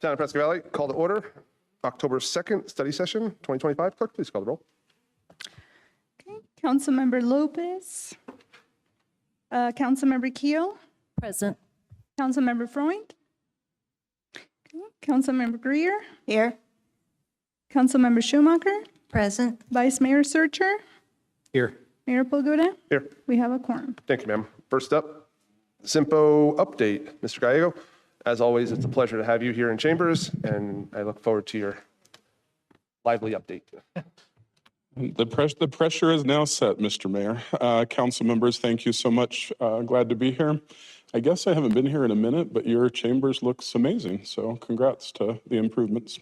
Town of Prescott Valley, call to order. October 2nd, study session, 2025. Clerk, please call the roll. Okay. Councilmember Lopez. Councilmember Keel. Present. Councilmember Freund. Okay. Councilmember Greer. Here. Councilmember Schumacher. Present. Vice Mayor Searcher. Here. Mayor Polguda. Here. We have a quorum. Thank you, ma'am. First up, SIMPO update. Mr. Gallego, as always, it's a pleasure to have you here in chambers, and I look forward to your lively update. The pressure is now set, Mr. Mayor. Council members, thank you so much. Glad to be here. I guess I haven't been here in a minute, but your chambers looks amazing. So congrats to the improvements.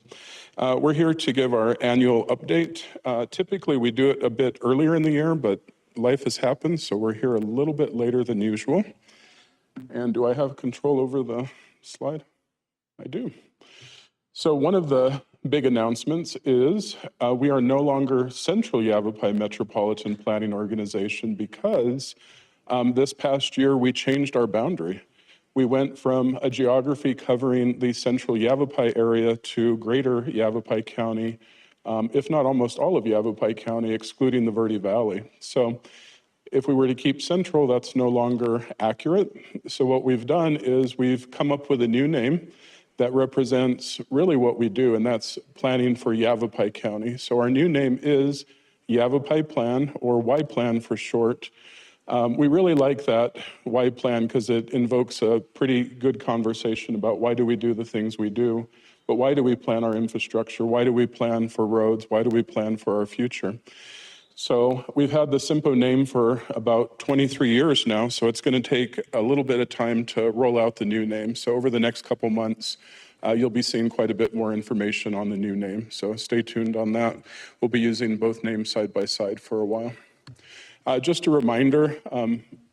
We're here to give our annual update. Typically, we do it a bit earlier in the year, but life has happened, so we're here a little bit later than usual. And do I have control over the slide? I do. So one of the big announcements is we are no longer Central Yavapai Metropolitan Planning Organization because this past year we changed our boundary. We went from a geography covering the Central Yavapai area to Greater Yavapai County, if not almost all of Yavapai County, excluding the Verde Valley. So if we were to keep Central, that's no longer accurate. So what we've done is we've come up with a new name that represents really what we do, and that's planning for Yavapai County. So our new name is Yavapai Plan, or Y-Plan for short. We really like that Y-Plan because it invokes a pretty good conversation about why do we do the things we do, but why do we plan our infrastructure? Why do we plan for roads? Why do we plan for our future? So we've had the SIMPO name for about 23 years now, so it's going to take a little bit of time to roll out the new name. So over the next couple months, you'll be seeing quite a bit more information on the new name. So stay tuned on that. We'll be using both names side by side for a while. Just a reminder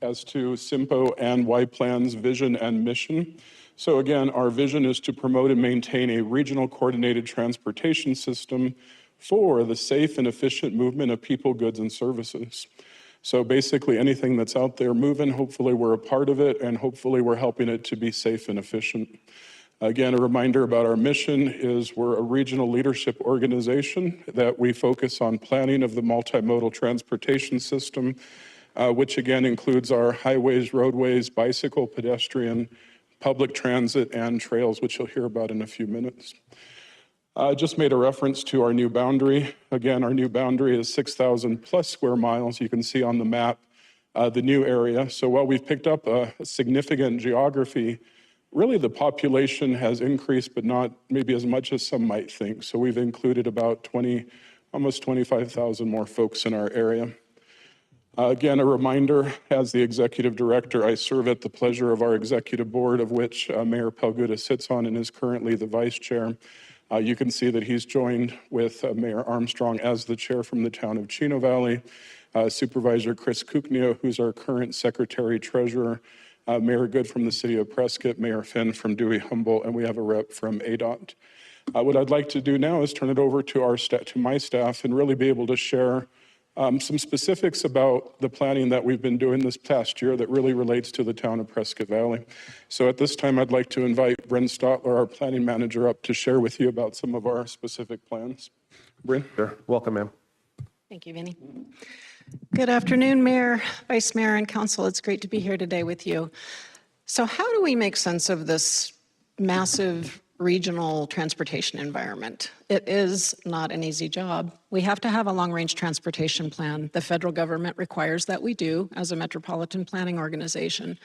as to SIMPO and Y-Plan's vision and mission. So again, our vision is to promote and maintain a regional coordinated transportation system for the safe and efficient movement of people, goods, and services. So basically anything that's out there moving, hopefully we're a part of it, and hopefully we're helping it to be safe and efficient. Again, a reminder about our mission is we're a regional leadership organization that we focus on planning of the multimodal transportation system, which again includes our highways, roadways, bicycle, pedestrian, public transit, and trails, which you'll hear about in a few minutes. I just made a reference to our new boundary. Again, our new boundary is 6,000 plus square miles. You can see on the map the new area. So while we've picked up a significant geography, really the population has increased, but not maybe as much as some might think. So we've included about almost 25,000 more folks in our area. Again, a reminder, as the executive director, I serve at the pleasure of our executive board, of which Mayor Polguda sits on and is currently the vice chair. You can see that he's joined with Mayor Armstrong as the chair from the town of Chino Valley, Supervisor Chris Kuknio, who's our current secretary treasurer, Mayor Good from the city of Prescott, Mayor Finn from Dewey Humboldt, and we have a rep from ADOT. What I'd like to do now is turn it over to my staff and really be able to share some specifics about the planning that we've been doing this past year that really relates to the town of Prescott Valley. So at this time, I'd like to invite Bryn Stotler, our planning manager, up to share with you about some of our specific plans. Bryn? Sure. Welcome, ma'am. Thank you, Vinny. Good afternoon, Mayor, Vice Mayor, and Council. It's great to be here today with you. So how do we make sense of this massive regional transportation environment? It is not an easy job. We have to have a long-range transportation plan. The federal government requires that we do as a metropolitan planning organization.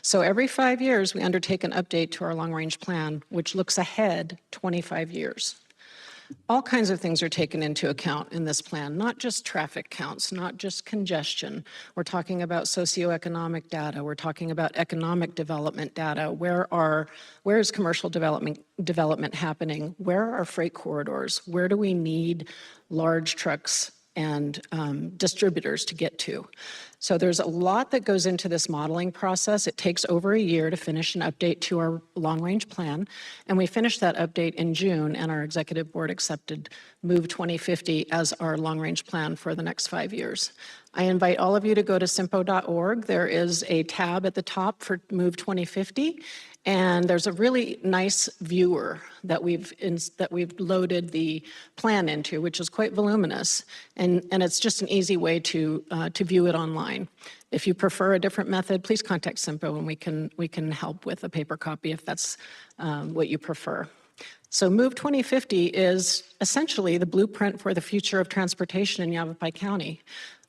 So every 5 years, we undertake an update to our long-range plan, which looks ahead 25 years. All kinds of things are taken into account in this plan, not just traffic counts, not just congestion. We're talking about socioeconomic data. We're talking about economic development data. Where is commercial development happening? Where are freight corridors? Where do we need large trucks and distributors to get to? So there's a lot that goes into this modeling process. It takes over a year to finish an update to our long-range plan, and we finished that update in June, and our executive board accepted Move 2050 as our long-range plan for the next 5 years. I invite all of you to go to simpo.org. There is a tab at the top for Move 2050, And there's a really nice viewer that we've loaded the plan into, which is quite voluminous, and it's just an easy way to view it online. If you prefer a different method, please contact SIMPO and we can help with a paper copy if that's what you prefer. So Move 2050 is essentially the blueprint for the future of transportation in Yavapai County.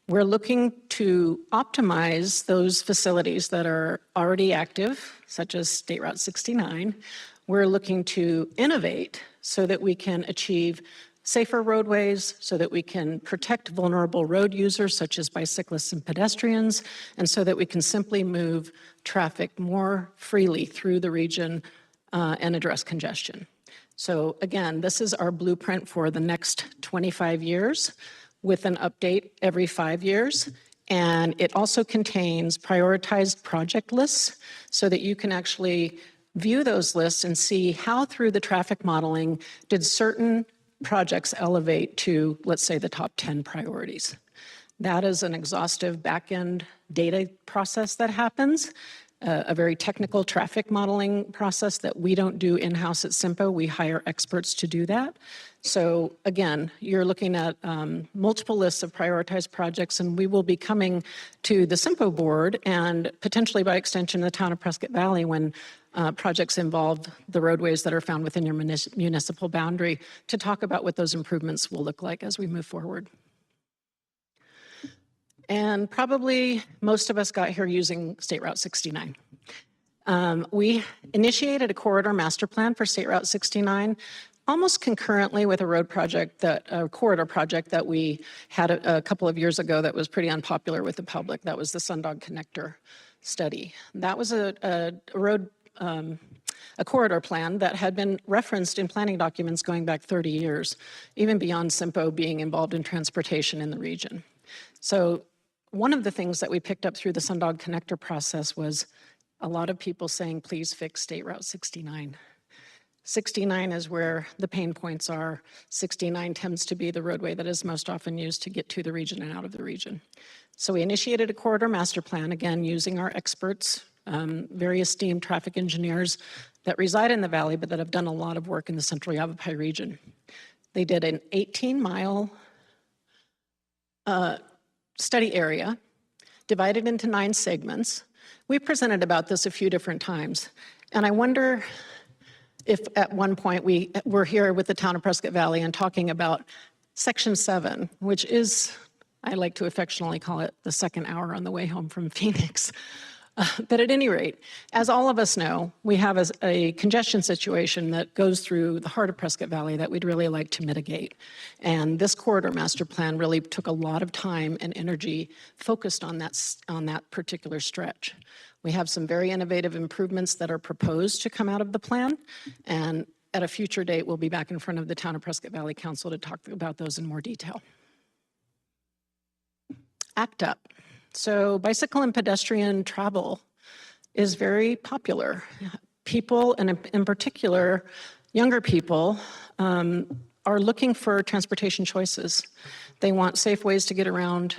We're looking to optimize those facilities that are already active, such as State Route 69. We're looking to innovate so that we can achieve safer roadways, so that we can protect vulnerable road users, such as bicyclists and pedestrians, and so that we can simply move traffic more freely through the region and address congestion. So again, this is our blueprint for the next 25 years with an update every 5 years. And it also contains prioritized project lists so that you can actually view those lists and see how through the traffic modeling did certain projects elevate to, let's say, the top 10 priorities. That is an exhaustive back-end data process that happens. A very technical traffic modeling process that we don't do in-house at SIMPO. We hire experts to do that. So again, you're looking at multiple lists of prioritized projects, and we will be coming to the SIMPO board and potentially by extension the town of Prescott Valley when projects involve the roadways that are found within your municipal boundary to talk about what those improvements will look like as we move forward. And probably most of us got here using State Route 69. We initiated a corridor master plan for State Route 69 almost concurrently with a corridor project that we had a couple of years ago that was pretty unpopular with the public. That was the Sundog Connector study. That was a corridor plan that had been referenced in planning documents going back 30 years, even beyond SIMPO being involved in transportation in the region. So one of the things that we picked up through the Sundog Connector process was a lot of people saying, please fix State Route 69. 69 is where the pain points are. 69 tends to be the roadway that is most often used to get to the region and out of the region. So we initiated a corridor master plan, again, using our experts, very esteemed traffic engineers that reside in the valley, but that have done a lot of work in the central Yavapai region. They did an 18-mile study area, divided into 9 segments. We presented about this a few different times, and I wonder if at one point we were here with the town of Prescott Valley and talking about Section 7, which is, I like to affectionately call it the second hour on the way home from Phoenix. But at any rate, as all of us know, we have a congestion situation that goes through the heart of Prescott Valley that we'd really like to mitigate. And this corridor master plan really took a lot of time and energy focused on that particular stretch. We have some very innovative improvements that are proposed to come out of the plan. And at a future date, we'll be back in front of the town of Prescott Valley Council to talk about those in more detail. ACT UP. So bicycle and pedestrian travel is very popular. People, and in particular, younger people, are looking for transportation choices. They want safe ways to get around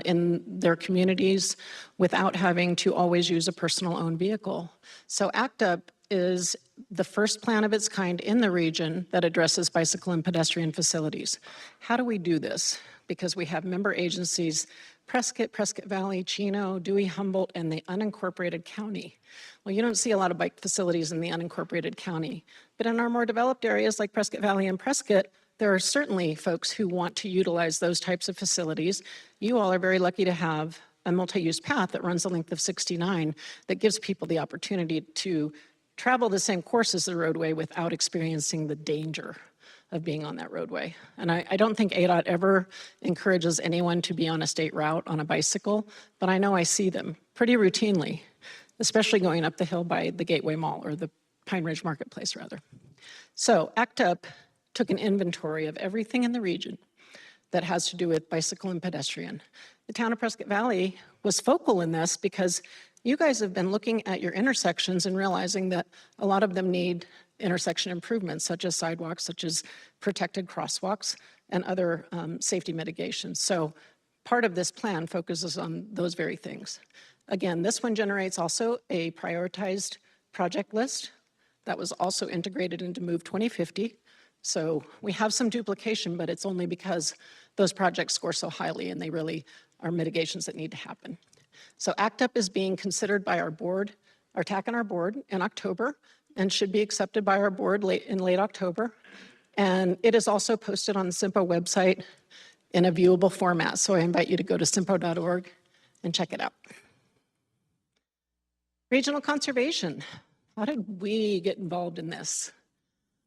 in their communities without having to always use a personal owned vehicle. So ACT UP is the first plan of its kind in the region that addresses bicycle and pedestrian facilities. How do we do this? Because we have member agencies, Prescott, Prescott Valley, Chino, Dewey, Humboldt, and the unincorporated county. Well, you don't see a lot of bike facilities in the unincorporated county, but in our more developed areas like Prescott Valley and Prescott, there are certainly folks who want to utilize those types of facilities. You all are very lucky to have a multi-use path that runs the length of 69 that gives people the opportunity to travel the same course as the roadway without experiencing the danger of being on that roadway. And I don't think ADOT ever encourages anyone to be on a state route on a bicycle, but I know I see them pretty routinely, especially going up the hill by the Gateway Mall, or the Pine Ridge Marketplace, rather. So ACT UP took an inventory of everything in the region that has to do with bicycle and pedestrian. The town of Prescott Valley was focal in this because you guys have been looking at your intersections and realizing that a lot of them need intersection improvements, such as sidewalks, such as protected crosswalks, and other safety mitigations. So part of this plan focuses on those very things. Again, this one generates also a prioritized project list that was also integrated into Move 2050. So we have some duplication, but it's only because those projects score so highly and they really are mitigations that need to happen. So ACT UP is being considered by our board, our TAC and our board in October, and should be accepted by our board in late October. And it is also posted on the SIMPO website in a viewable format. So I invite you to go to simpo.org and check it out. Regional conservation. How did we get involved in this?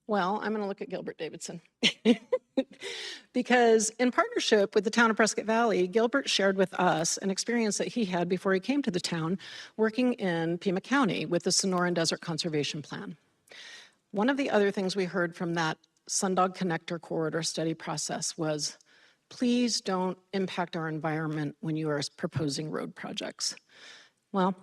Well, I'm going to look at Gilbert Davidson. Because in partnership with the town of Prescott Valley, Gilbert shared with us an experience that he had before he came to the town working in Pima County with the Sonoran Desert Conservation Plan. One of the other things we heard from that Sundog Connector Corridor study process was, please don't impact our environment when you are proposing road projects. Well,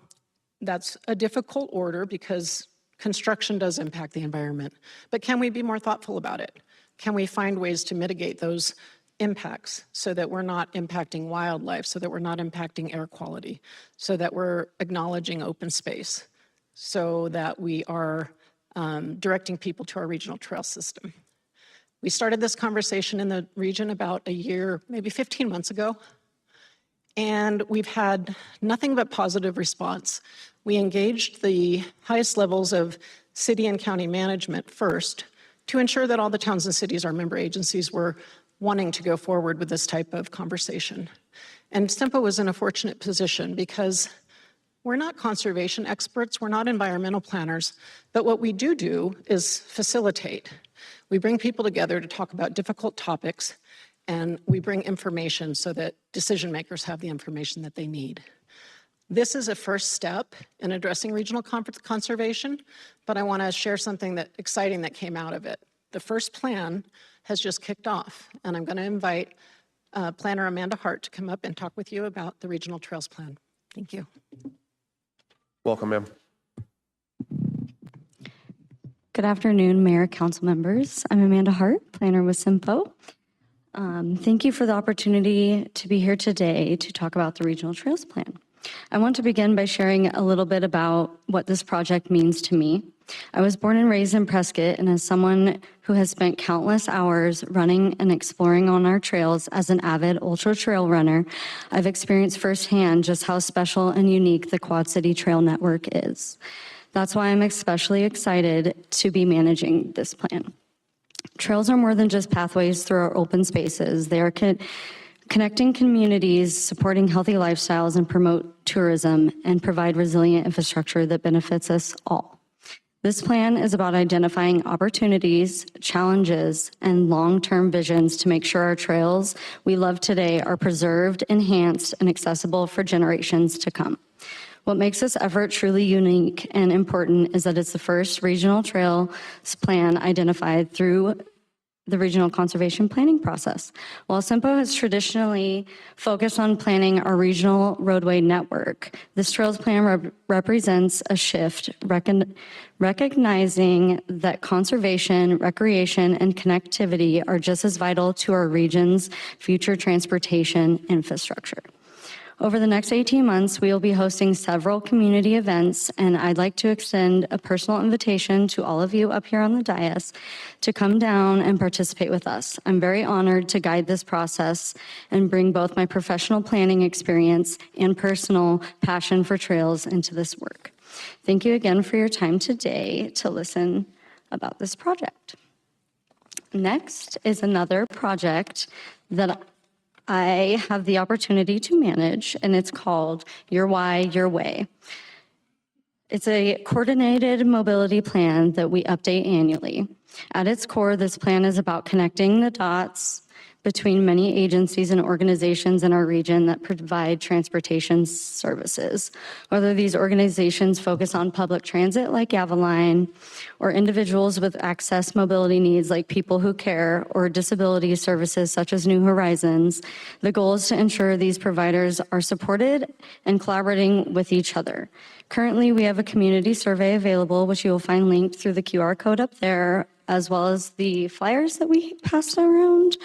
that's a difficult order because construction does impact the environment, but can we be more thoughtful about it? Can we find ways to mitigate those impacts so that we're not impacting wildlife, so that we're not impacting air quality, so that we're acknowledging open space, so that we are directing people to our regional trail system? We started this conversation in the region about a year, maybe 15 months ago, and we've had nothing but positive response. We engaged the highest levels of city and county management first to ensure that all the towns and cities, our member agencies, were wanting to go forward with this type of conversation. And SIMPO was in a fortunate position because we're not conservation experts, we're not environmental planners, but what we do is facilitate. We bring people together to talk about difficult topics, and we bring information so that decision makers have the information that they need. This is a first step in addressing regional conservation, but I want to share something exciting that came out of it. The first plan has just kicked off, and I'm going to invite Planner Amanda Hart to come up and talk with you about the Regional Trails Plan. Thank you. Welcome, ma'am. Good afternoon, Mayor, Council members. I'm Amanda Hart, planner with SIMPO. Thank you for the opportunity to be here today to talk about the Regional Trails Plan. I want to begin by sharing a little bit about what this project means to me. I was born and raised in Prescott, and as someone who has spent countless hours running and exploring on our trails as an avid ultra trail runner, I've experienced firsthand just how special and unique the Quad City Trail Network is. That's why I'm especially excited to be managing this plan. Trails are more than just pathways through our open spaces. They are connecting communities, supporting healthy lifestyles, and promote tourism and provide resilient infrastructure that benefits us all. This plan is about identifying opportunities, challenges, and long-term visions to make sure our trails we love today are preserved, enhanced, and accessible for generations to come. What makes this effort truly unique and important is that it's the first regional trails plan identified through the regional conservation planning process. While SIMPO has traditionally focused on planning our regional roadway network, this trails plan represents a shift, recognizing that conservation, recreation, and connectivity are just as vital to our region's future transportation infrastructure. Over the next 18 months, we will be hosting several community events, and I'd like to extend a personal invitation to all of you up here on the dais to come down and participate with us. I'm very honored to guide this process and bring both my professional planning experience and personal passion for trails into this work. Thank you again for your time today to listen about this project. Next is another project that I have the opportunity to manage, and it's called Your Why, Your Way. It's a coordinated mobility plan that we update annually. At its core, this plan is about connecting the dots between many agencies and organizations in our region that provide transportation services. Whether these organizations focus on public transit like Avaline, or individuals with access mobility needs like People Who Care, or disability services such as New Horizons, the goal is to ensure these providers are supported and collaborating with each other. Currently, we have a community survey available, which you will find linked through the QR code up there, as well as the flyers that we passed around.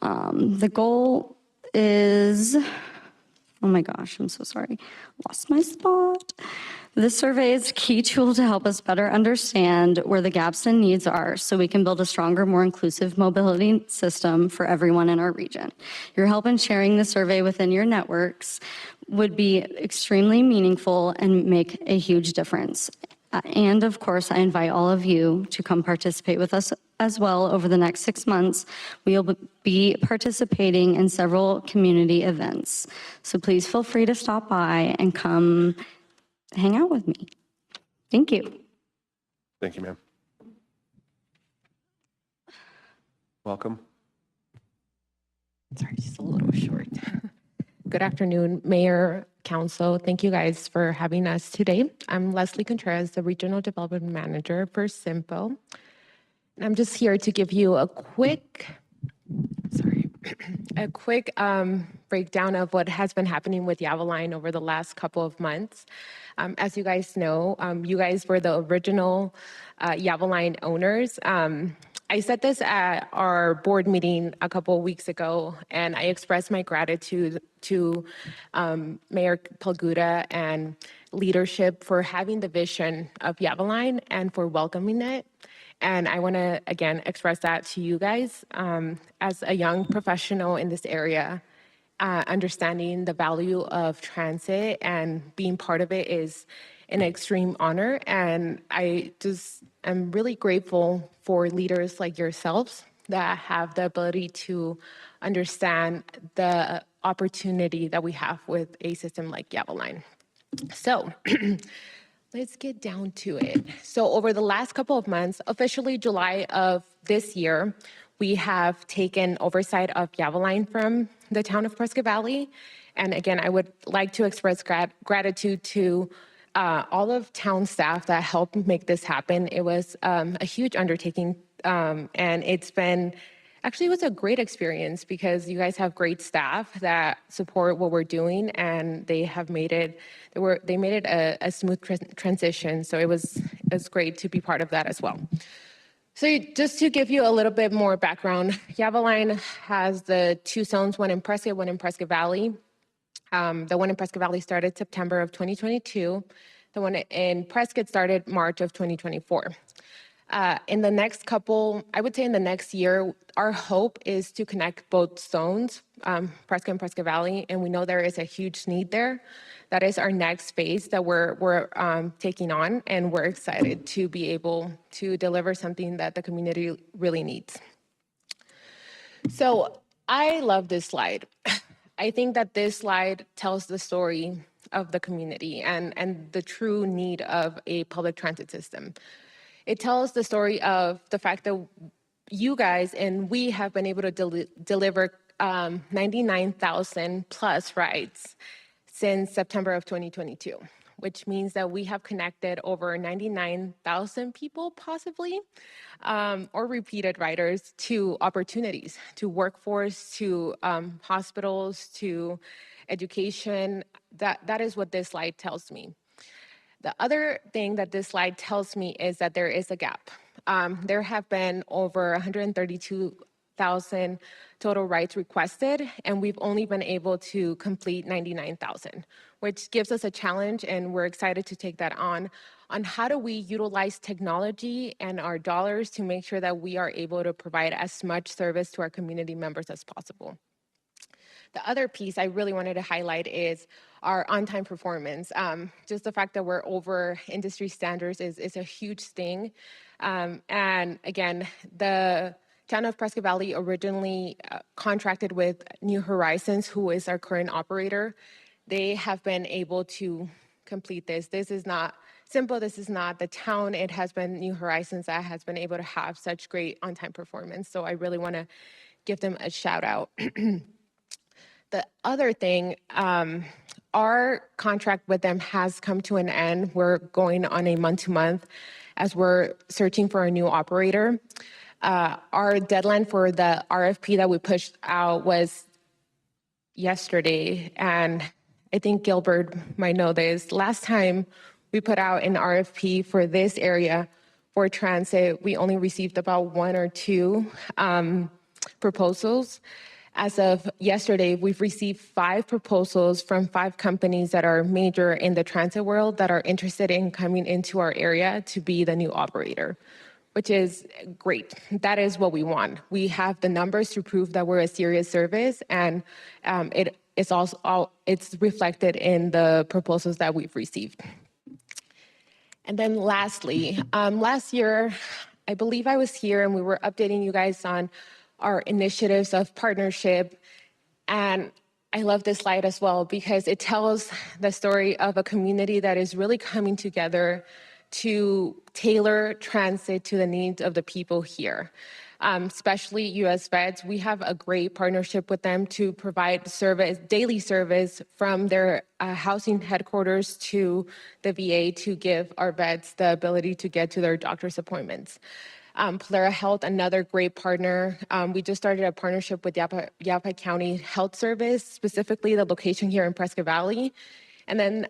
The goal is, oh my gosh, I'm so sorry, lost my spot. This survey is a key tool to help us better understand where the gaps and needs are so we can build a stronger, more inclusive mobility system for everyone in our region. Your help in sharing the survey within your networks would be extremely meaningful and make a huge difference. And of course, I invite all of you to come participate with us as well over the next 6 months. We will be participating in several community events. So please feel free to stop by and come hang out with me. Thank you. Thank you, ma'am. Welcome. Sorry, just a little short. Good afternoon, Mayor, Council. Thank you guys for having us today. I'm Leslie Contreras, the Regional Development Manager for SIMPO. And I'm just here to give you a quick breakdown of what has been happening with Yavaline over the last couple of months. As you guys know, you guys were the original Yavaline owners. I said this at our board meeting a couple of weeks ago, and I expressed my gratitude to Mayor Palguda and leadership for having the vision of Yavaline and for welcoming it. And I want to, again, express that to you guys. As a young professional in this area, understanding the value of transit and being part of it is an extreme honor. And I just am really grateful for leaders like yourselves that have the ability to understand the opportunity that we have with a system like Yavaline. So let's get down to it. So over the last couple of months, officially July of this year, we have taken oversight of Yavaline from the town of Prescott Valley. And again, I would like to express gratitude to all of town staff that helped make this happen. It was a huge undertaking, and it was a great experience because you guys have great staff that support what we're doing, and they have made it a smooth transition. So it was great to be part of that as well. So just to give you a little bit more background, Yavaline has the 2 zones, one in Prescott, one in Prescott Valley. The one in Prescott Valley started September of 2022. The one in Prescott started March of 2024. In the next in the next year, our hope is to connect both zones, Prescott and Prescott Valley, and we know there is a huge need there. That is our next phase that we're taking on, and we're excited to be able to deliver something that the community really needs. So I love this slide. I think that this slide tells the story of the community and the true need of a public transit system. It tells the story of the fact that you guys and we have been able to deliver 99,000 plus rides since September of 2022, which means that we have connected over 99,000 people possibly, or repeated riders to opportunities, to workforce, to hospitals, to education. That is what this slide tells me. The other thing that this slide tells me is that there is a gap. There have been over 132,000 total rides requested, and we've only been able to complete 99,000, which gives us a challenge, and we're excited to take that on how do we utilize technology and our dollars to make sure that we are able to provide as much service to our community members as possible. The other piece I really wanted to highlight is our on-time performance. Just the fact that we're over industry standards is a huge thing. And again, the town of Prescott Valley originally contracted with New Horizons, who is our current operator. They have been able to complete this. This is not SIMPO, this is not the town. It has been New Horizons that has been able to have such great on-time performance. So I really want to give them a shout out. The other thing, our contract with them has come to an end. We're going on a month-to-month as we're searching for a new operator. Our deadline for the RFP that we pushed out was yesterday, and I think Gilbert might know this. Last time we put out an RFP for this area for transit, we only received about 1 or 2 proposals. As of yesterday, we've received 5 proposals from 5 companies that are major in the transit world that are interested in coming into our area to be the new operator, which is great. That is what we want. We have the numbers to prove that we're a serious service, and it's reflected in the proposals that we've received. And then lastly, last year, I believe I was here and we were updating you guys on our initiatives of partnership. And I love this slide as well because it tells the story of a community that is really coming together to tailor transit to the needs of the people here. Especially US Vets, we have a great partnership with them to provide service, daily service from their housing headquarters to the VA to give our vets the ability to get to their doctor's appointments. Polera Health, another great partner. We just started a partnership with Yavapai County Health Service, specifically the location here in Prescott Valley. And then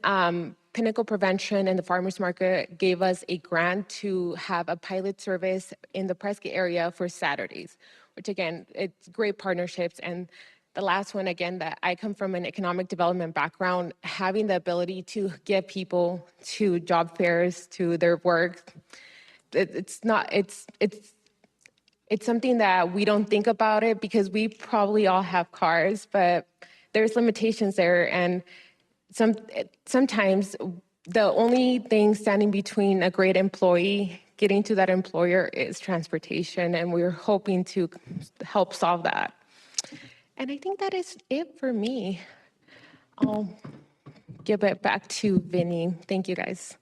Pinnacle Prevention and the Farmers Market gave us a grant to have a pilot service in the Prescott area for Saturdays, which again, it's great partnerships. And the last one, again, that I come from an economic development background, having the ability to get people to job fairs, to their work, it's something that we don't think about it because we probably all have cars, but there's limitations there. And sometimes the only thing standing between a great employee getting to that employer is transportation, and we're hoping to help solve that. And I think that is it for me. I'll give it back to Vinny. Thank you, guys.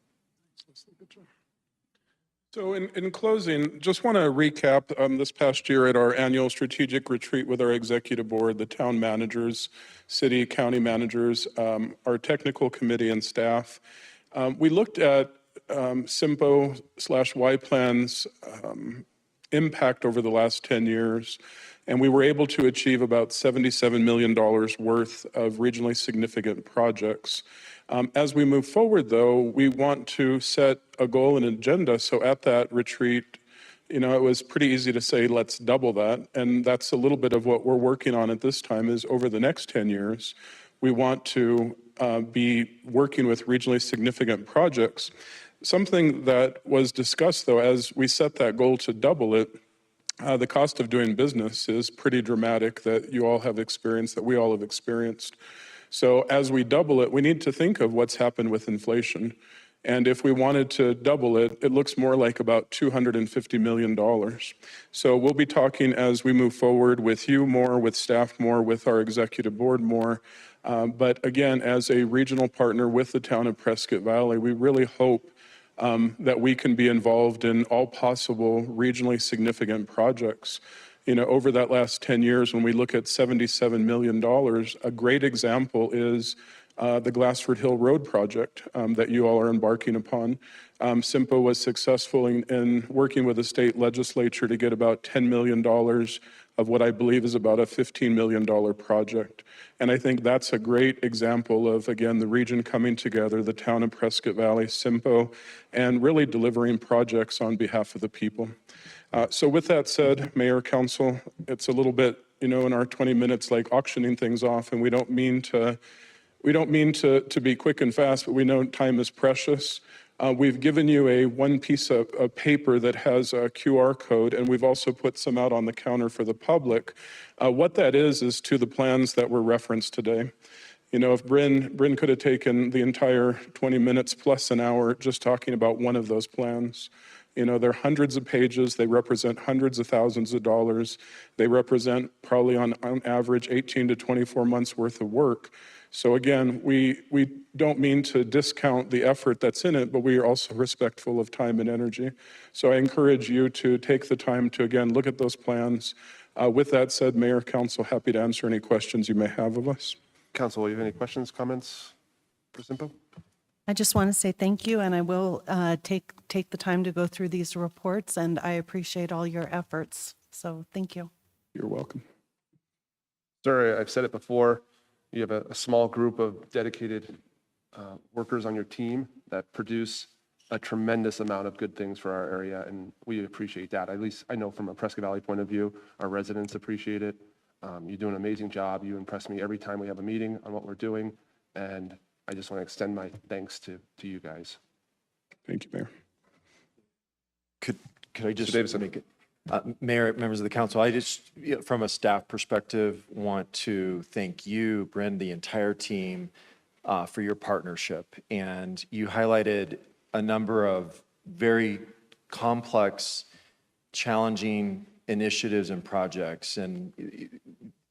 So in closing, just want to recap this past year at our annual strategic retreat with our executive board, the town managers, city, county managers, our technical committee and staff. We looked at SIMPO/Y-Plan's impact over the last 10 years, and we were able to achieve about $77 million worth of regionally significant projects. As we move forward, though, we want to set a goal and agenda. So at that retreat, it was pretty easy to say, let's double that. And that's a little bit of what we're working on at this time is over the next 10 years, we want to be working with regionally significant projects. Something that was discussed, though, as we set that goal to double it, the cost of doing business is pretty dramatic that you all have experienced, that we all have experienced. So as we double it, we need to think of what's happened with inflation. And if we wanted to double it, it looks more like about $250 million. So we'll be talking as we move forward with you more, with staff more, with our executive board more. But again, as a regional partner with the town of Prescott Valley, we really hope that we can be involved in all possible regionally significant projects. Over that last 10 years, when we look at $77 million, a great example is the Glassford Hill Road project that you all are embarking upon. SIMPO was successful in working with the state legislature to get about $10 million of what I believe is about a $15 million project. And I think that's a great example of, again, the region coming together, the town of Prescott Valley, SIMPO, and really delivering projects on behalf of the people. So with that said, Mayor, Council, it's a little bit, in our 20 minutes like auctioning things off, and we don't mean to be quick and fast, but we know time is precious. We've given you one piece of paper that has a QR code, and we've also put some out on the counter for the public. What that is to the plans that were referenced today. If Bryn could have taken the entire 20 minutes plus an hour just talking about one of those plans. They're hundreds of pages. They represent hundreds of thousands of dollars. They represent probably on average 18 to 24 months worth of work. So again, we don't mean to discount the effort that's in it, but we are also respectful of time and energy. So I encourage you to take the time to, again, look at those plans. With that said, Mayor, Council, happy to answer any questions you may have of us. Council, you have any questions, comments for SIMPO? I just want to say thank you, and I will take the time to go through these reports, and I appreciate all your efforts. So thank you. You're welcome. Sir, I've said it before, you have a small group of dedicated workers on your team that produce a tremendous amount of good things for our area, and we appreciate that. At least I know from a Prescott Valley point of view, our residents appreciate it. You do an amazing job. You impress me every time we have a meeting on what we're doing. And I just want to extend my thanks to you guys. Thank you, Mayor. Could I just Davison. make it, Mayor, members of the council, I just, from a staff perspective, want to thank you, Bryn, the entire team, for your partnership. And you highlighted a number of very complex, challenging initiatives and projects. And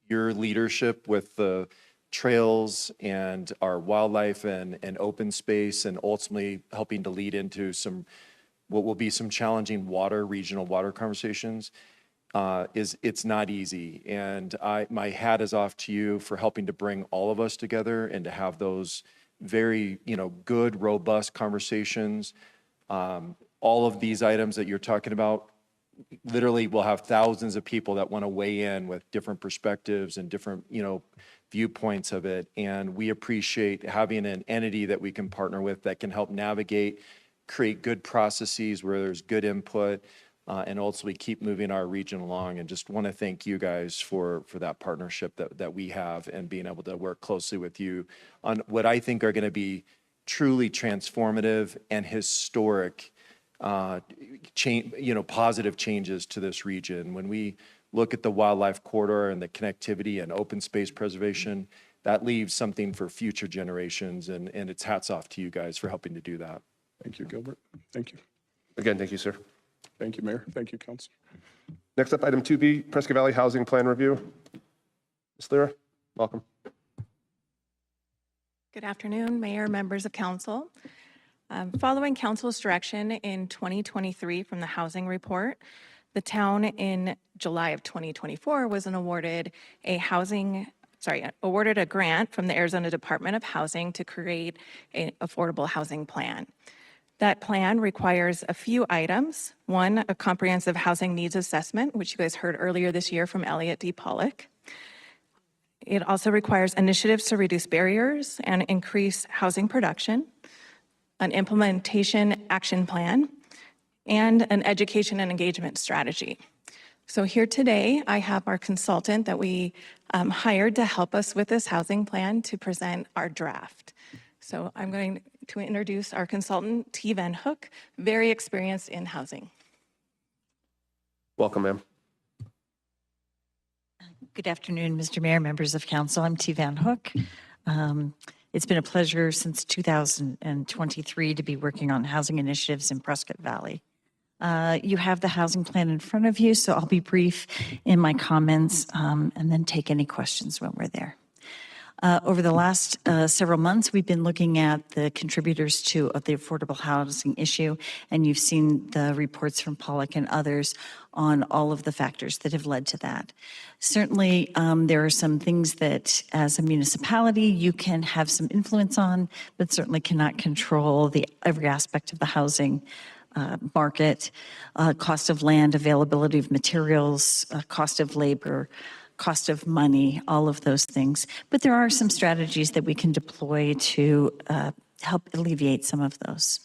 your leadership with the trails and our wildlife and open space, and ultimately helping to lead into what will be some challenging regional water conversations, it's not easy. And my hat is off to you for helping to bring all of us together and to have those very, good, robust conversations. All of these items that you're talking about, literally we'll have thousands of people that want to weigh in with different perspectives and different, viewpoints of it. And we appreciate having an entity that we can partner with that can help navigate, create good processes where there's good input, and ultimately keep moving our region along. And just want to thank you guys for that partnership that we have, and being able to work closely with you on what I think are going to be truly transformative and historic positive changes to this region. When we look at the wildlife corridor and the connectivity and open space preservation, that leaves something for future generations, and it's hats off to you guys for helping to do that. Thank you, Gilbert. Thank you. Again, thank you, sir. Thank you, Mayor. Thank you, Council. Next up, item 2B, Prescott Valley Housing Plan Review. Ms. Lyra, welcome. Good afternoon, Mayor, members of council. Following council's direction in 2023 from the housing report, the town in July of 2024 was awarded a grant from the Arizona Department of Housing to create an affordable housing plan. That plan requires a few items. One, a comprehensive housing needs assessment, which you guys heard earlier this year from Elliott D. Pollock. It also requires initiatives to reduce barriers and increase housing production, an implementation action plan, and an education and engagement strategy. So here today, I have our consultant that we hired to help us with this housing plan to present our draft. So I'm going to introduce our consultant, T. Van Hook, very experienced in housing. Welcome, ma'am. Good afternoon, Mr. Mayor, members of council. I'm T. Van Hook. It's been a pleasure since 2023 to be working on housing initiatives in Prescott Valley. You have the housing plan in front of you, so I'll be brief in my comments and then take any questions when we're there. Over the last several months, we've been looking at the contributors to the affordable housing issue, and you've seen the reports from Pollock and others on all of the factors that have led to that. Certainly, there are some things that, as a municipality, you can have some influence on, but certainly cannot control every aspect of the housing market, cost of land, availability of materials, cost of labor, cost of money, all of those things. But there are some strategies that we can deploy to help alleviate some of those.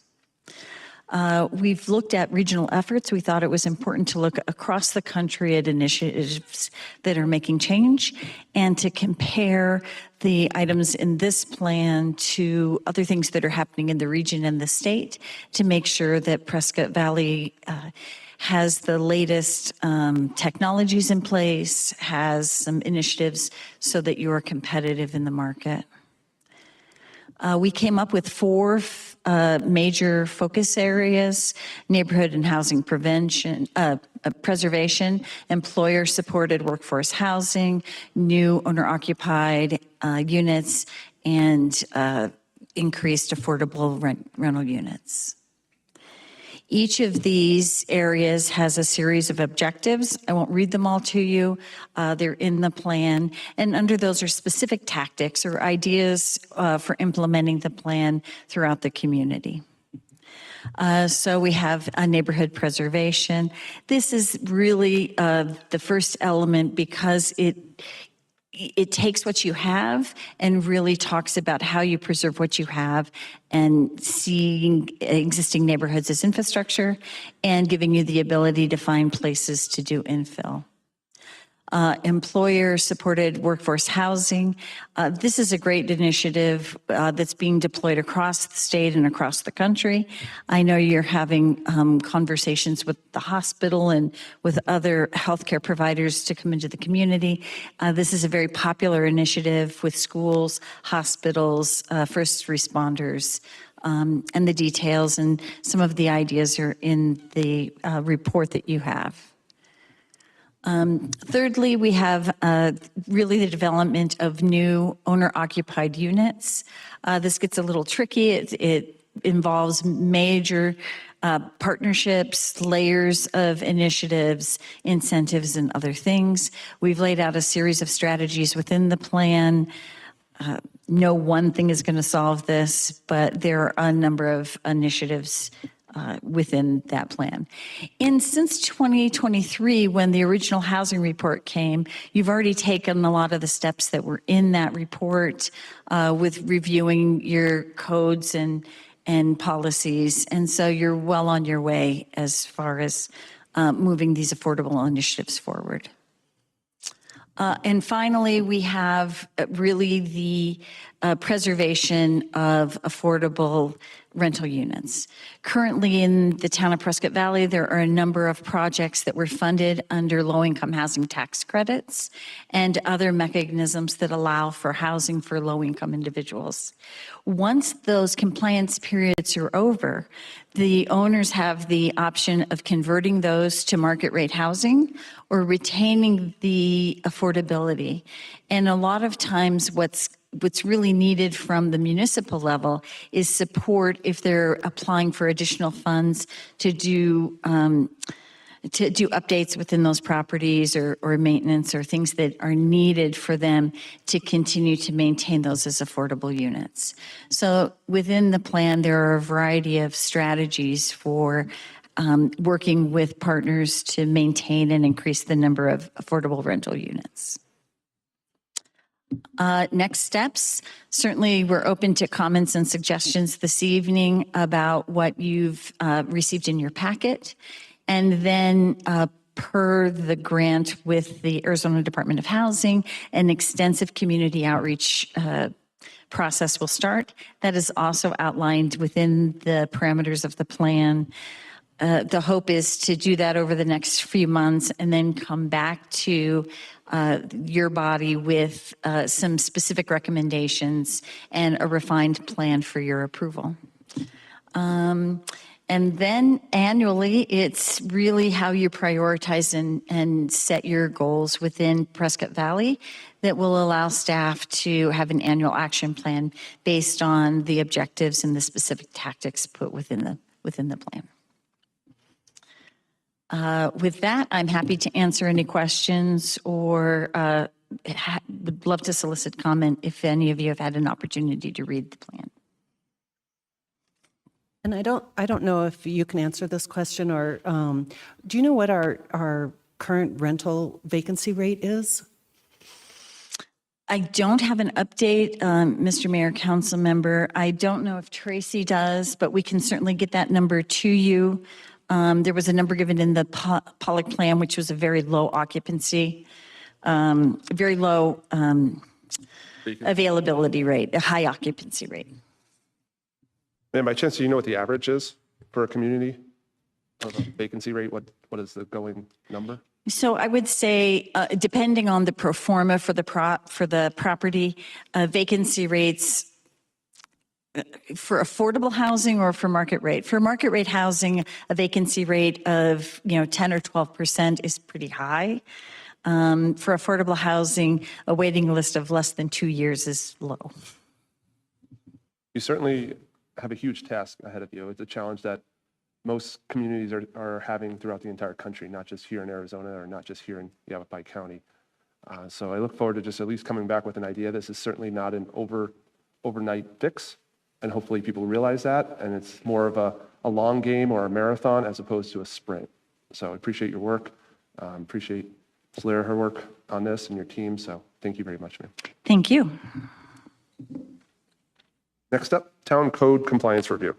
We've looked at regional efforts. We thought it was important to look across the country at initiatives that are making change and to compare the items in this plan to other things that are happening in the region and the state to make sure that Prescott Valley has the latest technologies in place, has some initiatives so that you are competitive in the market. We came up with 4 major focus areas: neighborhood and housing preservation, employer-supported workforce housing, new owner-occupied units, and increased affordable rental units. Each of these areas has a series of objectives. I won't read them all to you. They're in the plan. And under those are specific tactics or ideas for implementing the plan throughout the community. So we have a neighborhood preservation. This is really the first element because it takes what you have and really talks about how you preserve what you have and seeing existing neighborhoods as infrastructure and giving you the ability to find places to do infill. employer-supported workforce housing. This is a great initiative that's being deployed across the state and across the country. I know you're having conversations with the hospital and with other healthcare providers to come into the community. This is a very popular initiative with schools, hospitals, first responders, and the details and some of the ideas are in the report that you have. Thirdly, we have really the development of new owner-occupied units. This gets a little tricky. It involves major partnerships, layers of initiatives, incentives, and other things. We've laid out a series of strategies within the plan. No one thing is going to solve this, but there are a number of initiatives within that plan. Since 2023, when the original housing report came, you've already taken a lot of the steps that were in that report with reviewing your codes and policies. And so you're well on your way as far as moving these affordable initiatives forward. And finally, we have really the preservation of affordable rental units. Currently in the town of Prescott Valley, there are a number of projects that were funded under low-income housing tax credits and other mechanisms that allow for housing for low-income individuals. Once those compliance periods are over, the owners have the option of converting those to market rate housing or retaining the affordability. And a lot of times what's really needed from the municipal level is support if they're applying for additional funds to do updates within those properties or maintenance or things that are needed for them to continue to maintain those as affordable units. So within the plan, there are a variety of strategies for working with partners to maintain and increase the number of affordable rental units. Next steps, certainly we're open to comments and suggestions this evening about what you've received in your packet. And then per the grant with the Arizona Department of Housing, an extensive community outreach process will start. That is also outlined within the parameters of the plan. The hope is to do that over the next few months and then come back to your body with some specific recommendations and a refined plan for your approval. And then annually, it's really how you prioritize and set your goals within Prescott Valley that will allow staff to have an annual action plan based on the objectives and the specific tactics put within the plan. With that, I'm happy to answer any questions or would love to solicit comment if any of you have had an opportunity to read the plan. And I don't know if you can answer this question or do you know what our current rental vacancy rate is? I don't have an update, Mr. Mayor, Council Member. I don't know if Tracy does, but we can certainly get that number to you. There was a number given in the Pollock plan, which was a very low occupancy, very low availability rate, a high occupancy rate. And by chance, do you know what the average is for a community of a vacancy rate? What is the going number? So I would say, depending on the pro forma for the property, vacancy rates for affordable housing or for market rate. For market rate housing, a vacancy rate of 10 or 12% is pretty high. For affordable housing, a waiting list of less than 2 years is low. You certainly have a huge task ahead of you. It's a challenge that most communities are having throughout the entire country, not just here in Arizona or not just here in Yavapai County. So I look forward to just at least coming back with an idea. This is certainly not an overnight fix, and hopefully people realize that, and it's more of a long game or a marathon as opposed to a sprint. So I appreciate your work. Appreciate Slayer, her work on this and your team. So thank you very much, ma'am. Thank you. Next up, Town Code Compliance Review.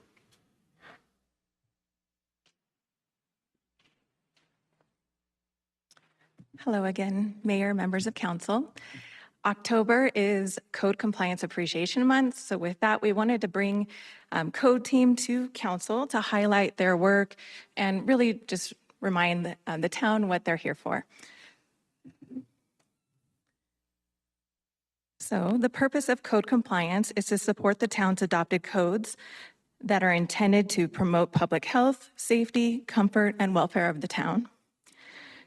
Hello again, Mayor, members of council. October is Code Compliance Appreciation Month. So with that, we wanted to bring code team to council to highlight their work and really just remind the town what they're here for. So the purpose of code compliance is to support the town's adopted codes that are intended to promote public health, safety, comfort, and welfare of the town,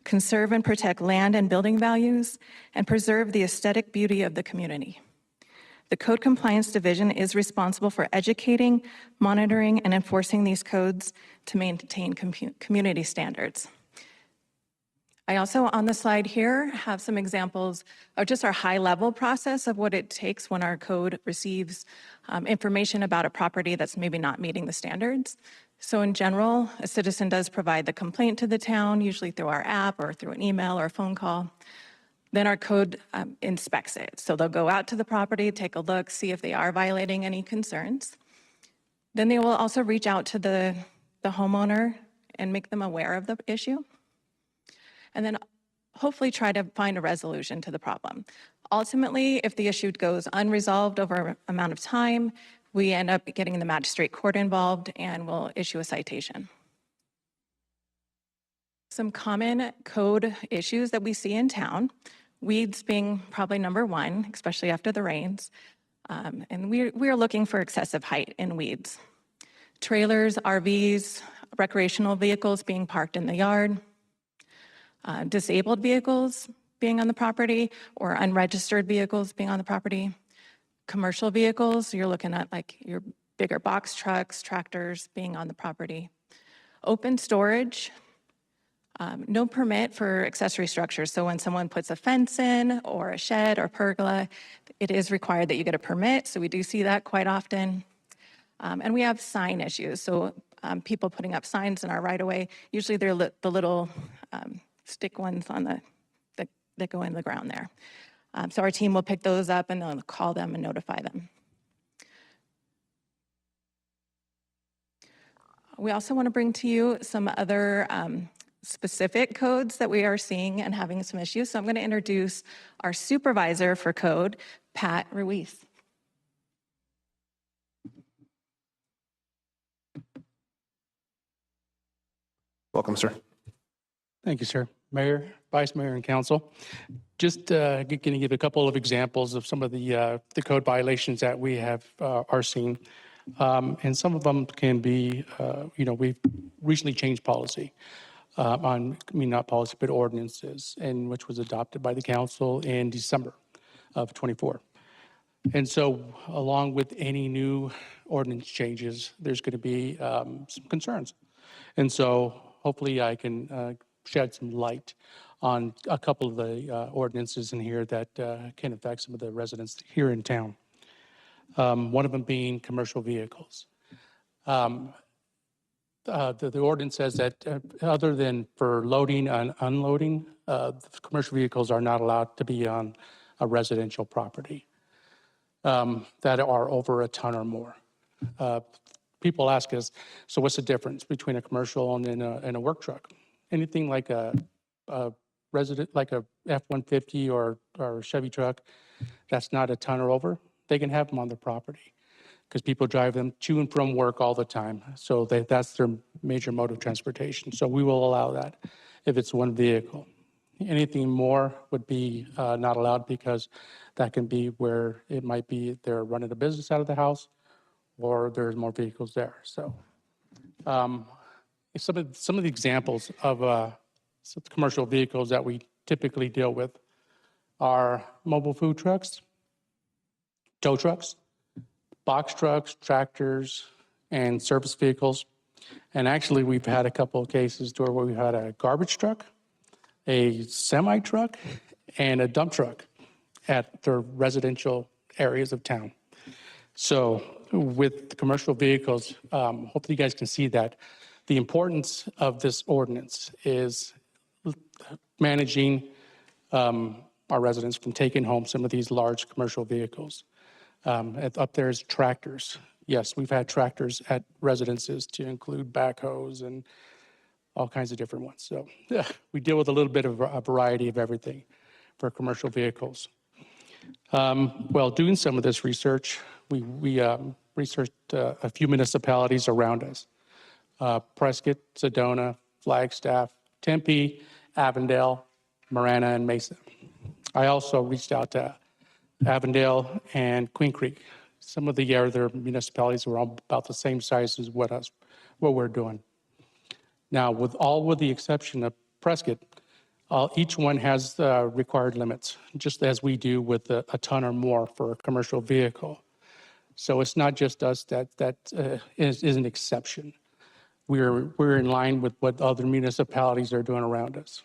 conserve and protect land and building values, and preserve the aesthetic beauty of the community. The Code Compliance Division is responsible for educating, monitoring, and enforcing these codes to maintain community standards. I also, on the slide here, have some examples of just our high-level process of what it takes when our code receives information about a property that's maybe not meeting the standards. So in general, a citizen does provide the complaint to the town, usually through our app or through an email or a phone call. Then our code inspects it. So they'll go out to the property, take a look, see if they are violating any concerns. Then they will also reach out to the homeowner and make them aware of the issue. And then hopefully try to find a resolution to the problem. Ultimately, if the issue goes unresolved over an amount of time, we end up getting the magistrate court involved and we'll issue a citation. Some common code issues that we see in town, weeds being probably number one, especially after the rains. And we are looking for excessive height in weeds. Trailers, RVs, recreational vehicles being parked in the yard. Disabled vehicles being on the property or unregistered vehicles being on the property. Commercial vehicles, you're looking at like your bigger box trucks, tractors being on the property. Open storage, no permit for accessory structures. So when someone puts a fence in or a shed or pergola, it is required that you get a permit. So we do see that quite often. And we have sign issues. So people putting up signs in our right of way, usually they're the little stick ones on that go in the ground there. So our team will pick those up and they'll call them and notify them. We also want to bring to you some other specific codes that we are seeing and having some issues. So I'm going to introduce our supervisor for code, Pat Ruiz. Welcome, sir. Thank you, sir. Mayor, Vice Mayor, and Council. Just going to give a couple of examples of some of the code violations that we have are seeing. And some of them can be, we've recently changed policy not policy, but ordinances, and which was adopted by the council in December of 24. And so along with any new ordinance changes, there's going to be some concerns. And so hopefully I can shed some light on a couple of the ordinances in here that can affect some of the residents here in town. One of them being commercial vehicles. The ordinance says that other than for loading and unloading, commercial vehicles are not allowed to be on a residential property that are over a ton or more. People ask us, so what's the difference between a commercial and a work truck? Anything like a resident, like a F-150 or a Chevy truck, that's not a ton or over, they can have them on their property because people drive them to and from work all the time. So that's their major mode of transportation. So we will allow that if it's one vehicle. Anything more would be not allowed because that can be where it might be they're running a business out of the house or there's more vehicles there. So some of the examples of commercial vehicles that we typically deal with are mobile food trucks, tow trucks, box trucks, tractors, and service vehicles. And actually, we've had a couple of cases where we've had a garbage truck, a semi truck, and a dump truck at the residential areas of town. So with the commercial vehicles, hopefully you guys can see that the importance of this ordinance is managing our residents from taking home some of these large commercial vehicles. Up there is tractors. Yes, we've had tractors at residences to include backhoes and all kinds of different ones. So we deal with a little bit of a variety of everything for commercial vehicles. Well, doing some of this research, we researched a few municipalities around us. Prescott, Sedona, Flagstaff, Tempe, Avondale, Marana, and Mesa. I also reached out to Avondale and Queen Creek. Some of the other municipalities were all about the same size as what we're doing. Now, with the exception of Prescott, each one has required limits, just as we do with a ton or more for a commercial vehicle. So it's not just us that is an exception. We're in line with what other municipalities are doing around us.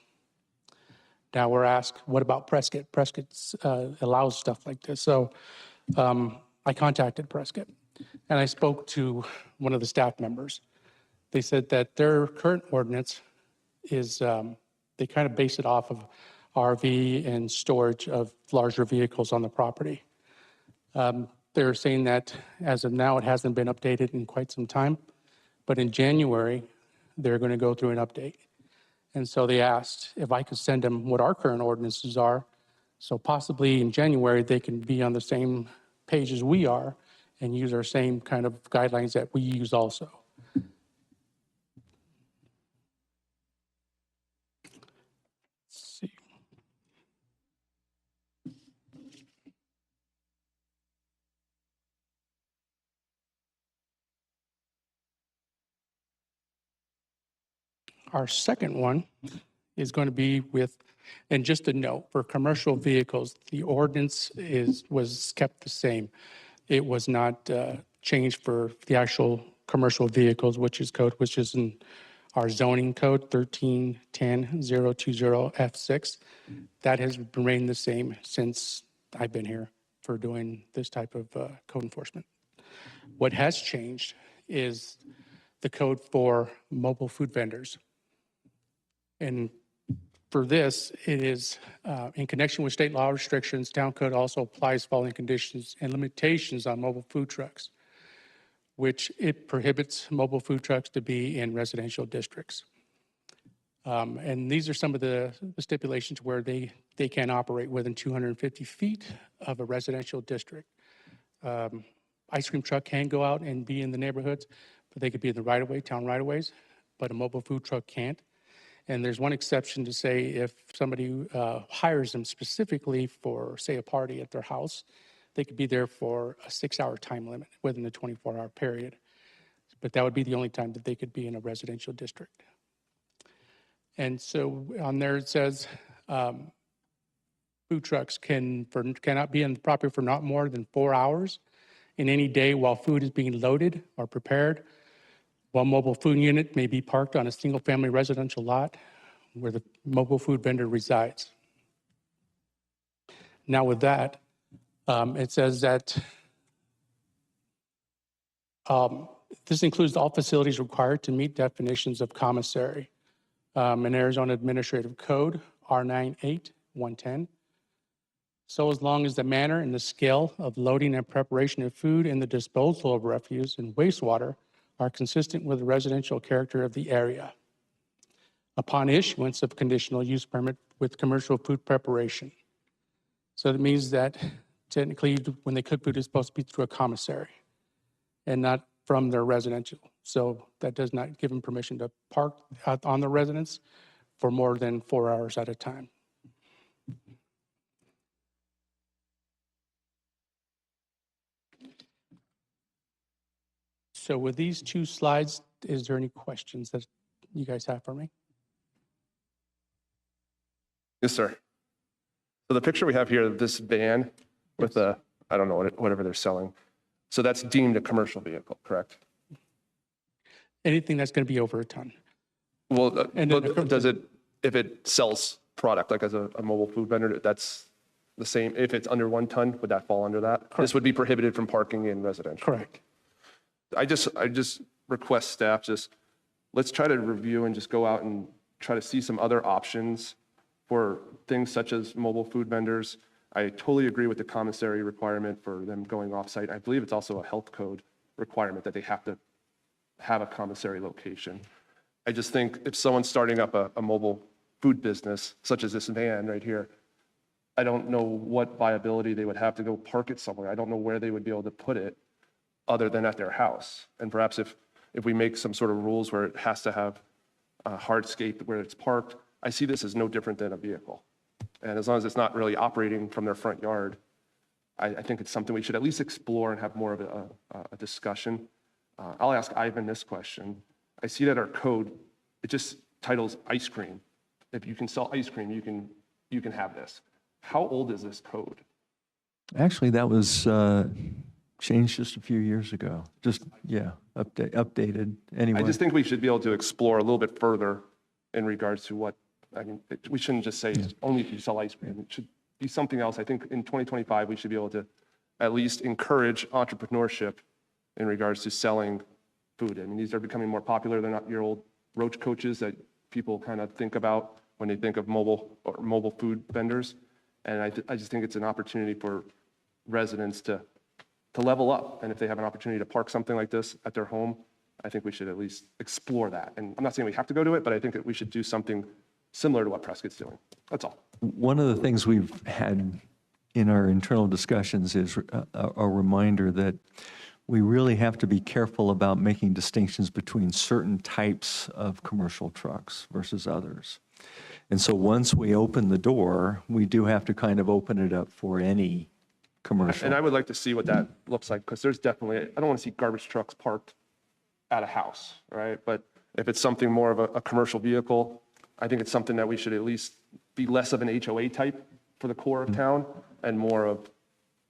Now we're asked, what about Prescott? Prescott allows stuff like this. So I contacted Prescott and I spoke to one of the staff members. They said that their current ordinance is, they kind of base it off of RV and storage of larger vehicles on the property. They're saying that as of now, it hasn't been updated in quite some time, but in January, they're going to go through an update. And so they asked if I could send them what our current ordinances are, so possibly in January, they can be on the same page as we are and use our same kind of guidelines that we use also. Let's see. Our second one is going to be with, and just a note, for commercial vehicles, the ordinance was kept the same. It was not changed for the actual commercial vehicles, which is in our zoning code 1310020F6. That has remained the same since I've been here for doing this type of code enforcement. What has changed is the code for mobile food vendors. And for this, it is in connection with state law restrictions, town code also applies following conditions and limitations on mobile food trucks, which it prohibits mobile food trucks to be in residential districts. And these are some of the stipulations where they can operate within 250 feet of a residential district. Ice cream truck can go out and be in the neighborhoods, but they could be in the right-of-way, town right-of-ways, but a mobile food truck can't. And there's one exception to say if somebody hires them specifically for, say, a party at their house, they could be there for a 6-hour time limit within the 24-hour period. But that would be the only time that they could be in a residential district. And so on there it says food trucks cannot be on the property for not more than 4 hours in any day while food is being loaded or prepared. One mobile food unit may be parked on a single-family residential lot where the mobile food vendor resides. Now with that, it says that this includes all facilities required to meet definitions of commissary in Arizona Administrative Code R98110. So as long as the manner and the scale of loading and preparation of food and the disposal of refuse and wastewater are consistent with the residential character of the area. Upon issuance of conditional use permit with commercial food preparation. So that means that technically when they cook food, it's supposed to be through a commissary and not from their residential. So that does not give them permission to park out on the residence for more than 4 hours at a time. So with these two slides, is there any questions that you guys have for me? Yes, sir. So the picture we have here of this van with the, I don't know, whatever they're selling. So that's deemed a commercial vehicle, correct? Anything that's going to be over a ton. Well, but does it, if it sells product, like as a mobile food vendor, that's the same, if it's under 1 ton, would that fall under that? Correct. This would be prohibited from parking in residential? Correct. I just request staff, let's try to review and just go out and try to see some other options for things such as mobile food vendors. I totally agree with the commissary requirement for them going off-site. I believe it's also a health code requirement that they have to have a commissary location. I just think if someone's starting up a mobile food business, such as this van right here, I don't know what viability they would have to go park it somewhere. I don't know where they would be able to put it other than at their house. And perhaps if we make some sort of rules where it has to have a hardscape where it's parked, I see this as no different than a vehicle. And as long as it's not really operating from their front yard, I think it's something we should at least explore and have more of a discussion. I'll ask Ivan this question. I see that our code, it just titles ice cream. If you can sell ice cream, you can have this. How old is this code? Actually, that was changed just a few years ago. Just, yeah, updated anyway. I just think we should be able to explore a little bit further in regards to what, I mean, we shouldn't just say only if you sell ice cream. It should be something else. I think in 2025, we should be able to at least encourage entrepreneurship in regards to selling food. I mean, these are becoming more popular. They're not your old roach coaches that people kind of think about when they think of mobile food vendors. And I just think it's an opportunity for residents to level up. And if they have an opportunity to park something like this at their home, I think we should at least explore that. And I'm not saying we have to go to it, but I think that we should do something similar to what Prescott's doing. That's all. One of the things we've had in our internal discussions is a reminder that we really have to be careful about making distinctions between certain types of commercial trucks versus others. And so once we open the door, we do have to kind of open it up for any commercial. And I would like to see what that looks like, because there's definitely, I don't want to see garbage trucks parked at a house, right? But if it's something more of a commercial vehicle, I think it's something that we should at least be less of an HOA type for the core of town and more of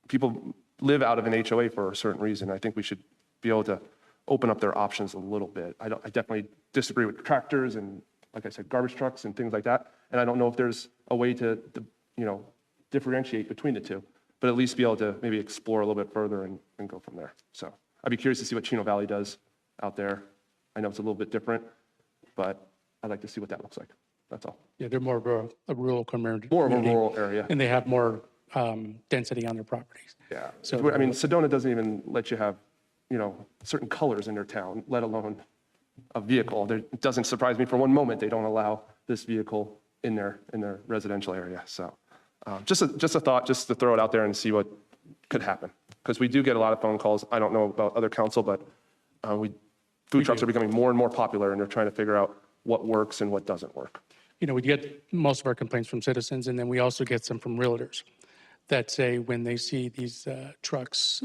people live out of an HOA for a certain reason. I think we should be able to open up their options a little bit. I definitely disagree with tractors and, like I said, garbage trucks and things like that. And I don't know if there's a way to differentiate between the two, but at least be able to maybe explore a little bit further and go from there. So I'd be curious to see what Chino Valley does out there. I know it's a little bit different, but I'd like to see what that looks like. That's all. Yeah, they're more of a rural community. More of a rural area. And they have more density on their properties. Yeah. So- I mean, Sedona doesn't even let you have, certain colors in their town, let alone a vehicle. It doesn't surprise me for one moment they don't allow this vehicle in their residential area. So just a thought, just to throw it out there and see what could happen. Because we do get a lot of phone calls. I don't know about other council, but food trucks are becoming more and more popular, and they're trying to figure out what works and what doesn't work. We get most of our complaints from citizens, and then we also get some from realtors that say when they see these trucks,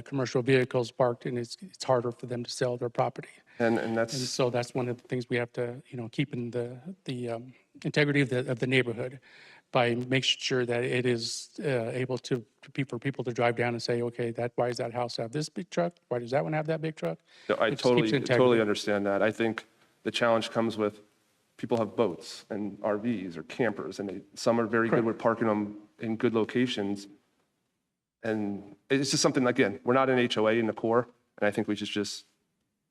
commercial vehicles parked, and it's harder for them to sell their property. And And so that's one of the things we have to, keep in the integrity of the neighborhood by making sure that it is able to for people to drive down and say, okay, why does that house have this big truck? Why does that one have that big truck? No, I It just keeps integrity. totally understand that. I think the challenge comes with people have boats and RVs or campers, and some are very good with parking them in good locations. And it's just something, again, we're not an HOA in the core, and I think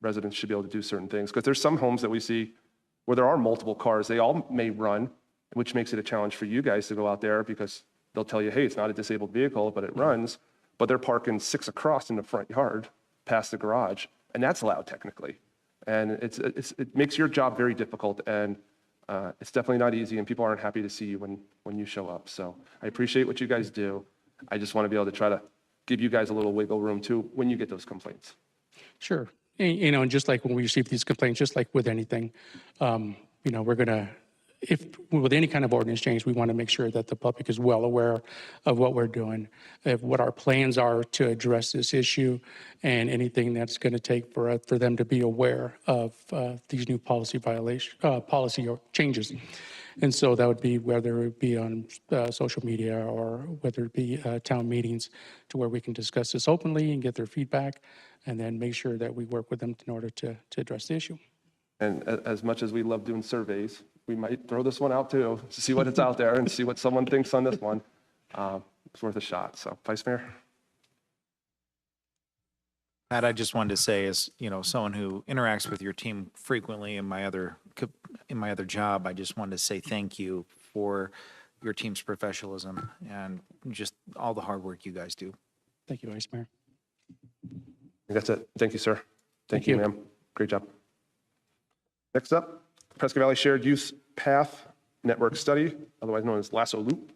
residents should be able to do certain things. Because there's some homes that we see where there are multiple cars. They all may run, which makes it a challenge for you guys to go out there because they'll tell you, hey, it's not a disabled vehicle, but it runs. But they're parking 6 across in the front yard past the garage, and that's allowed technically. And it makes your job very difficult, and it's definitely not easy, and people aren't happy to see you when you show up. So I appreciate what you guys do. I just want to be able to try to give you guys a little wiggle room too when you get those complaints. Sure. And just like when we receive these complaints, just like with anything, we're going to, with any kind of ordinance change, we want to make sure that the public is well aware of what we're doing, of what our plans are to address this issue, and anything that's going to take for them to be aware of these new policy or changes. And so that would be whether it be on social media or whether it be town meetings, to where we can discuss this openly and get their feedback, and then make sure that we work with them in order to address the issue. And as much as we love doing surveys, we might throw this one out too, to see what it's out there and see what someone thinks on this one. It's worth a shot. So, Vice Mayor? Matt, I just wanted to say, as someone who interacts with your team frequently in my other job, I just wanted to say thank you for your team's professionalism and just all the hard work you guys do. Thank you, Vice Mayor. That's it. Thank you, sir. Thank you, ma'am. Great job. Next up, Prescott Valley Shared Use Path Network Study, otherwise known as Lasso Loop.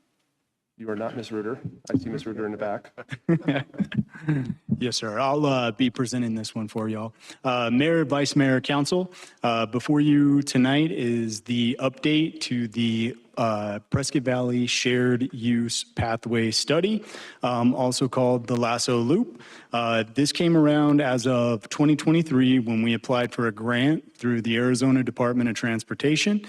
You are not Ms. Reuter. I see Ms. Reuter in the back. Yes, sir. I'll be presenting this one for y'all. Mayor, Vice Mayor, Council, before you tonight is the update to the Prescott Valley Shared Use Pathway Study, also called the Lasso Loop. This came around as of 2023 when we applied for a grant through the Arizona Department of Transportation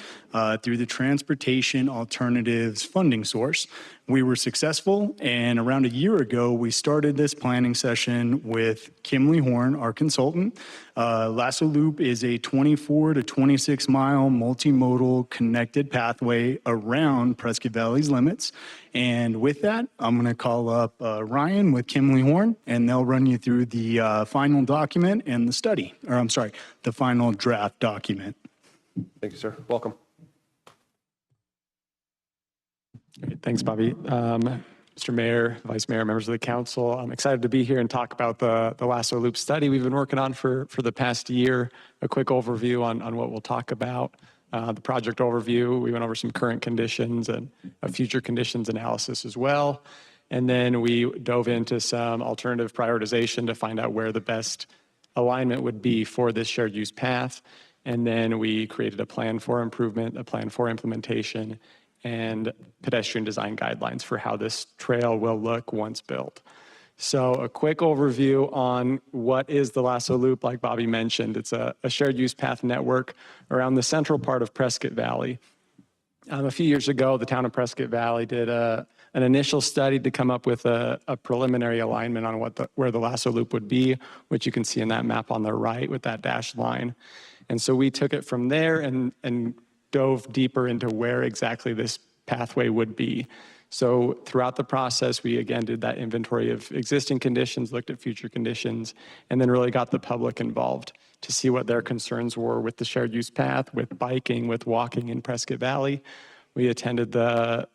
through the Transportation Alternatives Funding Source. We were successful, and around a year ago, we started this planning session with Kimley Horn, our consultant. Lasso Loop is a 24 to 26 mile multimodal connected pathway around Prescott Valley's limits. And with that, I'm going to call up Ryan with Kimley Horn, and they'll run you through the final document and the study, or I'm sorry, the final draft document. Thank you, sir. Welcome. Great. Thanks, Bobby. Mr. Mayor, Vice Mayor, members of the council, I'm excited to be here and talk about the Lasso Loop study we've been working on for the past year. A quick overview on what we'll talk about. The project overview, we went over some current conditions and a future conditions analysis as well. And then we dove into some alternative prioritization to find out where the best alignment would be for this shared use path. And then we created a plan for improvement, a plan for implementation, and pedestrian design guidelines for how this trail will look once built. So a quick overview on what is the Lasso Loop. Like Bobby mentioned, it's a shared use path network around the central part of Prescott Valley. A few years ago, the town of Prescott Valley did an initial study to come up with a preliminary alignment on where the Lasso Loop would be, which you can see in that map on the right with that dashed line. And so we took it from there and dove deeper into where exactly this pathway would be. So throughout the process, we again did that inventory of existing conditions, looked at future conditions, and then really got the public involved to see what their concerns were with the shared use path, with biking, with walking in Prescott Valley. We attended the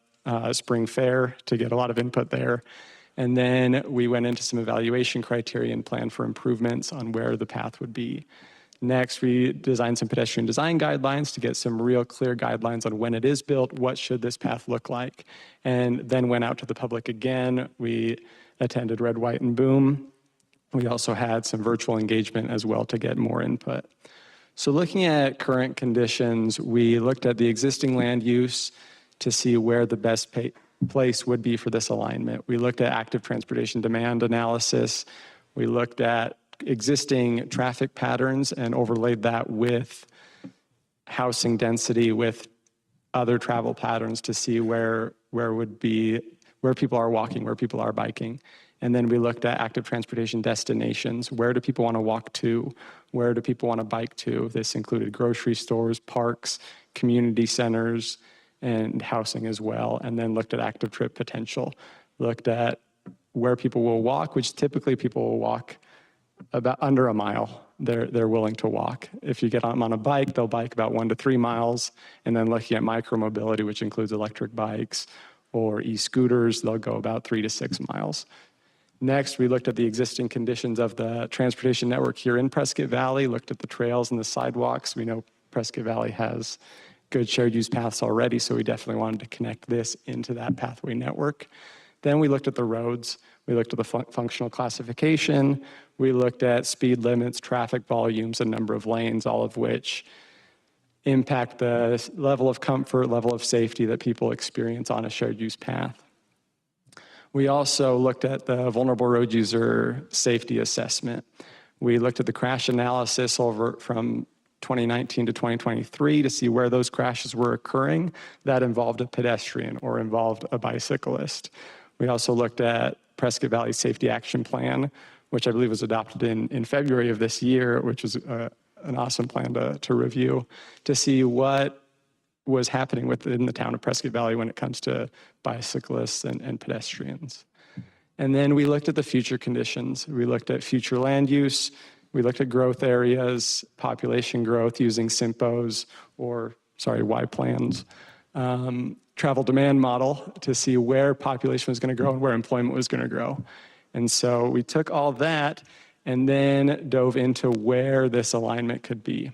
spring fair to get a lot of input there. And then we went into some evaluation criteria and planned for improvements on where the path would be. Next, we designed some pedestrian design guidelines to get some real clear guidelines on when it is built, what should this path look like, and then went out to the public again. We attended Red, White, and Boom. We also had some virtual engagement as well to get more input. So looking at current conditions, we looked at the existing land use to see where the best place would be for this alignment. We looked at active transportation demand analysis. We looked at existing traffic patterns and overlaid that with housing density, with other travel patterns to see where people are walking, where people are biking. And then we looked at active transportation destinations. Where do people want to walk to? Where do people want to bike to? This included grocery stores, parks, community centers, and housing as well. And then looked at active trip potential. Looked at where people will walk, which typically people will walk about under a mile. They're willing to walk. If you get them on a bike, they'll bike about 1 to 3 miles. And then looking at micromobility, which includes electric bikes or e-scooters, they'll go about 3 to 6 miles. Next, we looked at the existing conditions of the transportation network here in Prescott Valley, looked at the trails and the sidewalks. We know Prescott Valley has good shared use paths already, so we definitely wanted to connect this into that pathway network. Then we looked at the roads. We looked at the functional classification. We looked at speed limits, traffic volumes, and number of lanes, all of which impact the level of comfort, level of safety that people experience on a shared use path. We also looked at the vulnerable road user safety assessment. We looked at the crash analysis over from 2019 to 2023 to see where those crashes were occurring that involved a pedestrian or involved a bicyclist. We also looked at Prescott Valley Safety Action Plan, which I believe was adopted in February of this year, which was an awesome plan to review, to see what was happening within the town of Prescott Valley when it comes to bicyclists and pedestrians. And then we looked at the future conditions. We looked at future land use. We looked at growth areas, population growth using SIMPOs Y plans, travel demand model to see where population was going to grow and where employment was going to grow. And so we took all that and then dove into where this alignment could be.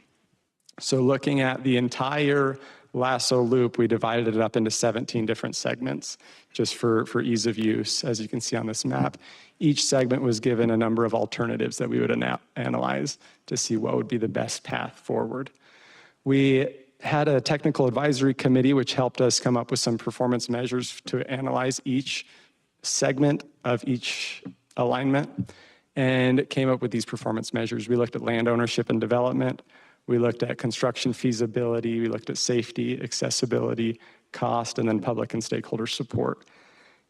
So looking at the entire Lasso Loop, we divided it up into 17 different segments just for ease of use. As you can see on this map, each segment was given a number of alternatives that we would analyze to see what would be the best path forward. We had a technical advisory committee which helped us come up with some performance measures to analyze each segment of each alignment and came up with these performance measures. We looked at land ownership and development. We looked at construction feasibility. We looked at safety, accessibility, cost, and then public and stakeholder support.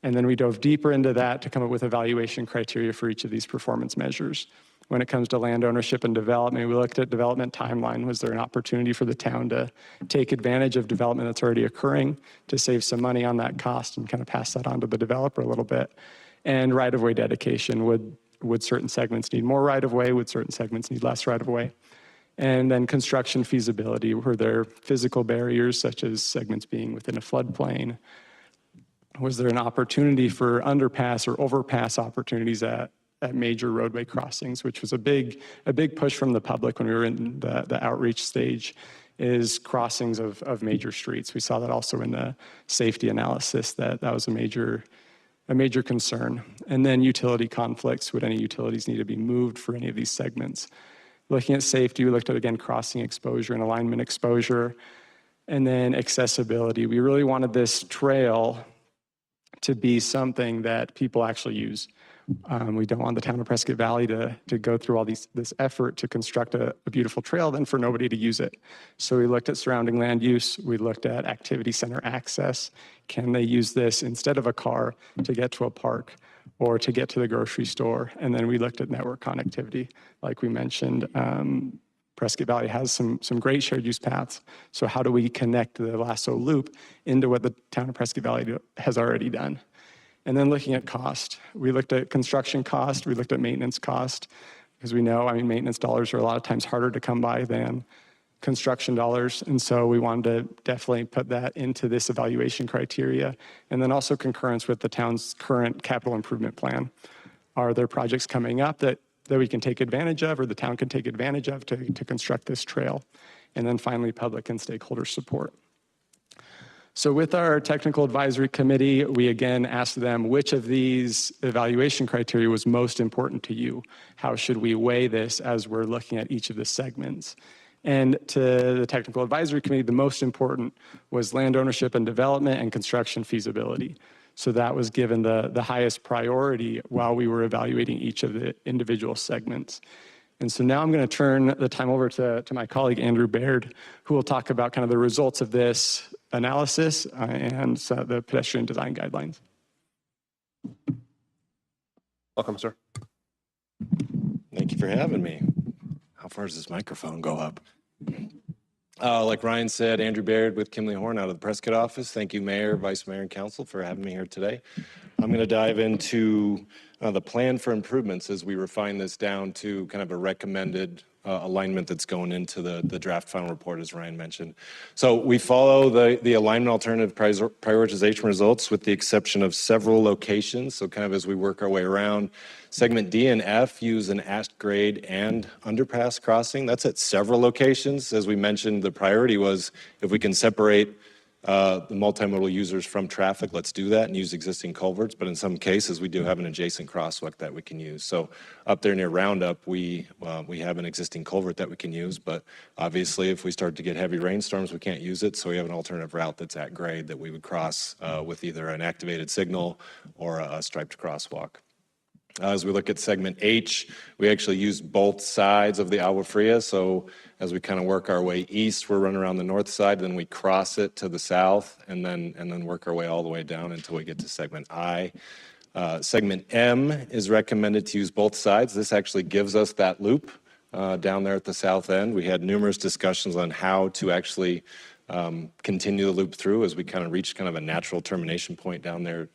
And then we dove deeper into that to come up with evaluation criteria for each of these performance measures. When it comes to land ownership and development, we looked at development timeline. Was there an opportunity for the town to take advantage of development that's already occurring to save some money on that cost and kind of pass that on to the developer a little bit? And right-of-way dedication. Would certain segments need more right-of-way? Would certain segments need less right-of-way? And then construction feasibility. Were there physical barriers such as segments being within a floodplain? Was there an opportunity for underpass or overpass opportunities at major roadway crossings, which was a big push from the public when we were in the outreach stage, is crossings of major streets. We saw that also in the safety analysis that was a major concern. And then utility conflicts. Would any utilities need to be moved for any of these segments? Looking at safety, we looked at, again, crossing exposure and alignment exposure. And then accessibility. We really wanted this trail to be something that people actually use. We don't want the town of Prescott Valley to go through all this effort to construct a beautiful trail, then for nobody to use it. So we looked at surrounding land use. We looked at activity center access. Can they use this instead of a car to get to a park or to get to the grocery store? And then we looked at network connectivity. Like we mentioned, Prescott Valley has some great shared use paths. So how do we connect the Lasso Loop into what the town of Prescott Valley has already done? And then looking at cost, we looked at construction cost, we looked at maintenance cost, because we know, maintenance dollars are a lot of times harder to come by than construction dollars. And so we wanted to definitely put that into this evaluation criteria. And then also concurrence with the town's current capital improvement plan. Are there projects coming up that we can take advantage of, or the town can take advantage of to construct this trail? And then finally, public and stakeholder support. So with our technical advisory committee, we again asked them which of these evaluation criteria was most important to you. How should we weigh this as we're looking at each of the segments? And to the technical advisory committee, the most important was land ownership and development and construction feasibility. So that was given the highest priority while we were evaluating each of the individual segments. And so now I'm going to turn the time over to my colleague, Andrew Baird, who will talk about kind of the results of this analysis and the pedestrian design guidelines. Welcome, sir. Thank you for having me. How far does this microphone go up? Like Ryan said, Andrew Baird with Kimley Horn out of the Prescott office. Thank you, Mayor, Vice Mayor, and Council for having me here today. I'm going to dive into the plan for improvements as we refine this down to kind of a recommended alignment that's going into the draft final report, as Ryan mentioned. So we follow the alignment alternative prioritization results with the exception of several locations. So kind of as we work our way around, segment D and F use an at-grade and underpass crossing. That's at several locations. As we mentioned, the priority was if we can separate the multimodal users from traffic, let's do that and use existing culverts. But in some cases, we do have an adjacent crosswalk that we can use. So up there near Roundup, we have an existing culvert that we can use. But obviously, if we start to get heavy rainstorms, we can't use it. So we have an alternative route that's at grade that we would cross with either an activated signal or a striped crosswalk. As we look at segment H, we actually use both sides of the Agua Fria. So as we kind of work our way east, we're running around the north side, then we cross it to the south, and then work our way all the way down until we get to segment I. Segment M is recommended to use both sides. This actually gives us that loop down there at the south end. We had numerous discussions on how to actually continue the loop through as we kind of reach kind of a natural termination point down there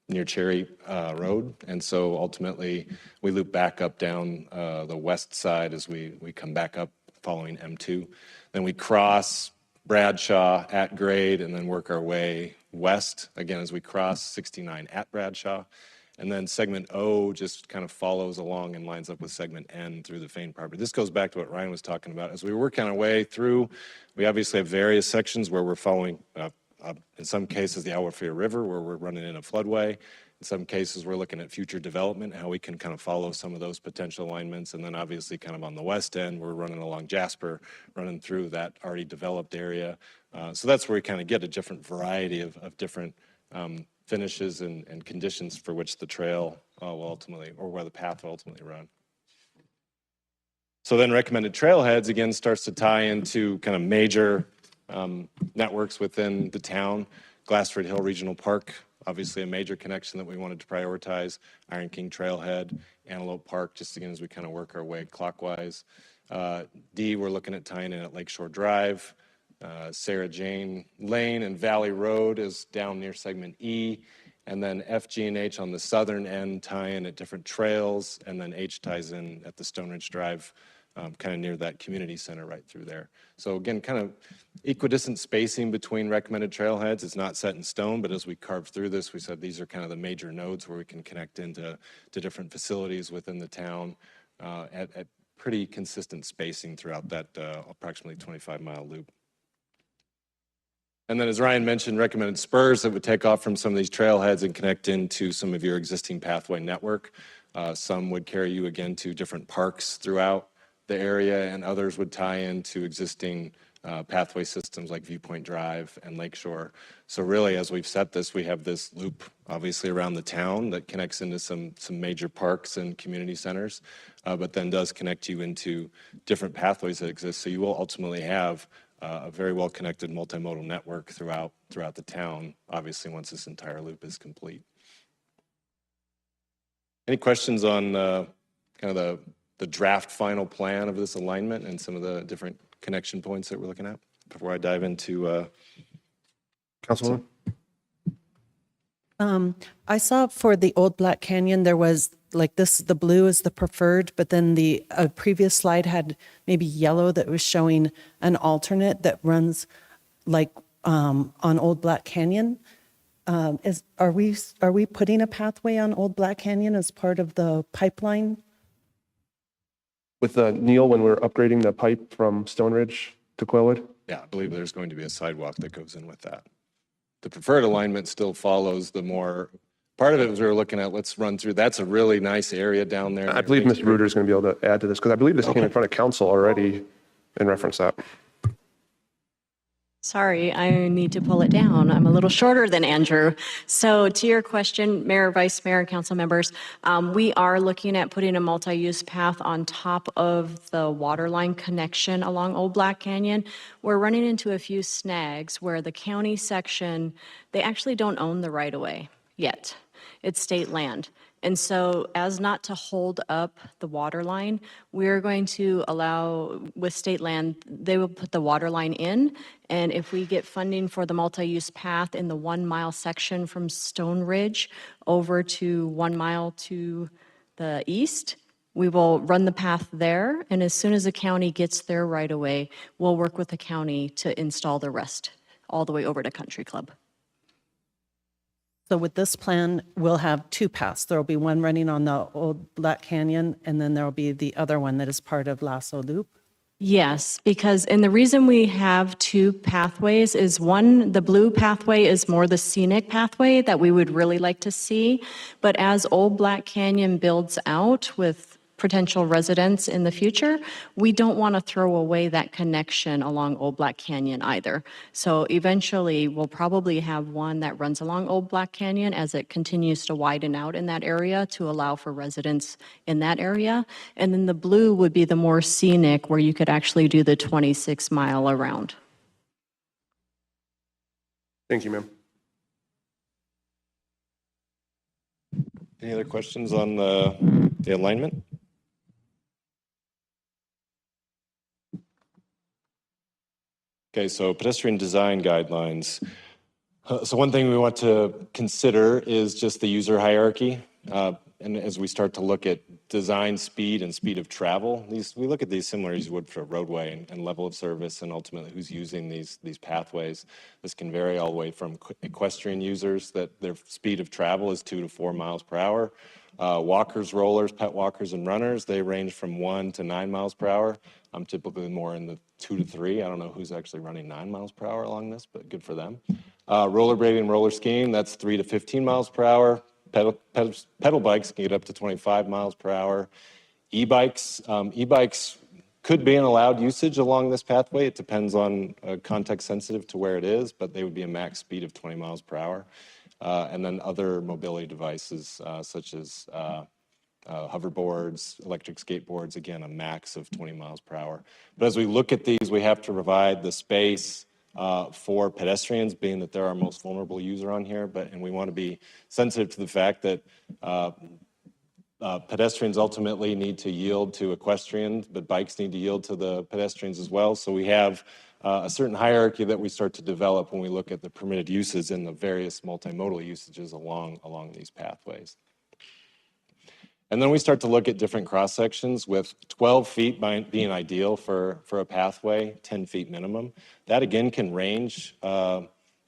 near Cherry Road. And so ultimately we loop back up down the west side as we come back up following M2. Then we cross Bradshaw at grade and then work our way west again as we cross 69 at Bradshaw. And then segment O just kind of follows along and lines up with segment N through the Fain property. This goes back to what Ryan was talking about. As we work our way through, we obviously have various sections where we're following, in some cases, the Agua Fria River, where we're running in a floodway. In some cases, we're looking at future development, how we can kind of follow some of those potential alignments. And then obviously kind of on the west end, we're running along Jasper, running through that already developed area. So that's where we kind of get a different variety of different finishes and conditions for which the trail will ultimately, or where the path will ultimately run. So then recommended trailheads, again, starts to tie into kind of major networks within the town. Glassford Hill Regional Park, obviously a major connection that we wanted to prioritize. Iron King Trailhead, Antelope Park, just again as we kind of work our way clockwise. D, we're looking at tying in at Lakeshore Drive. Sarah Jane Lane and Valley Road is down near segment E. And then F, G, and H on the southern end tie in at different trails. And then H ties in at the Stone Ridge Drive, kind of near that community center right through there. So again, kind of equidistant spacing between recommended trailheads. It's not set in stone, but as we carved through this, we said these are kind of the major nodes where we can connect into different facilities within the town at pretty consistent spacing throughout that approximately 25-mile loop. And then as Ryan mentioned, recommended spurs that would take off from some of these trailheads and connect into some of your existing pathway network. Some would carry you again to different parks throughout the area, and others would tie into existing pathway systems like Viewpoint Drive and Lakeshore. So really, as we've set this, we have this loop obviously around the town that connects into some major parks and community centers, but then does connect you into different pathways that exist. So you will ultimately have a very well-connected multimodal network throughout the town, obviously, once this entire loop is complete. Any questions on kind of the draft final plan of this alignment and some of the different connection points that we're looking at before I dive into Councilwoman? I saw for the Old Black Canyon, there was like this, the blue is the preferred, but then the previous slide had maybe yellow that was showing an alternate that runs like on Old Black Canyon. Are we putting a pathway on Old Black Canyon as part of the pipeline? With Neil, when we're upgrading the pipe from Stone Ridge to Quailwood? Yeah, I believe there's going to be a sidewalk that goes in with that. The preferred alignment still follows the more, part of it was we were looking at, let's run through, that's a really nice area down there. I believe Mr. Reuter is going to be able to add to this, because I believe this came in front of council already in reference to that. Sorry, I need to pull it down. I'm a little shorter than Andrew. So to your question, Mayor, Vice Mayor, and council members, we are looking at putting a multi-use path on top of the waterline connection along Old Black Canyon. We're running into a few snags where the county section, they actually don't own the right-of-way yet. It's state land. And so as not to hold up the water line, we're going to allow, with state land, they will put the water line in. And if we get funding for the multi-use path in the 1 mile section from Stone Ridge over to 1 mile to the east, we will run the path there. And as soon as the county gets their right away, we'll work with the county to install the rest all the way over to Country Club. So with this plan, we'll have two paths. There'll be one running on the Old Black Canyon, and then there'll be the other one that is part of Lasso Loop. Yes, because, and the reason we have two pathways is one, the blue pathway is more the scenic pathway that we would really like to see. But as Old Black Canyon builds out with potential residents in the future, we don't want to throw away that connection along Old Black Canyon either. So eventually we'll probably have one that runs along Old Black Canyon as it continues to widen out in that area to allow for residents in that area. And then the blue would be the more scenic where you could actually do the 26-mile around. Thank you, ma'am. Any other questions on the alignment? Okay, so pedestrian design guidelines. So one thing we want to consider is just the user hierarchy. and as we start to look at design speed and speed of travel, we look at these similar as you would for a roadway and level of service and ultimately who's using these pathways. This can vary all the way from equestrian users that their speed of travel is 2 to 4 miles per hour. Walkers, rollers, pet walkers, and runners, they range from 1 to 9 miles per hour. I'm typically more in the 2 to 3. I don't know who's actually running 9 miles per hour along this, but good for them. Rollerblading and roller skiing, that's 3 to 15 miles per hour. Pedal bikes can get up to 25 miles per hour. E-bikes could be an allowed usage along this pathway. It depends on context sensitive to where it is, but they would be a max speed of 20 miles per hour. And then other mobility devices such as hoverboards, electric skateboards, again, a max of 20 miles per hour. But as we look at these, we have to provide the space for pedestrians, being that they're our most vulnerable user on here, and we want to be sensitive to the fact that pedestrians ultimately need to yield to equestrians, but bikes need to yield to the pedestrians as well. So we have a certain hierarchy that we start to develop when we look at the permitted uses and the various multimodal usages along these pathways. And then we start to look at different cross sections with 12 feet being ideal for a pathway, 10 feet minimum. That again can range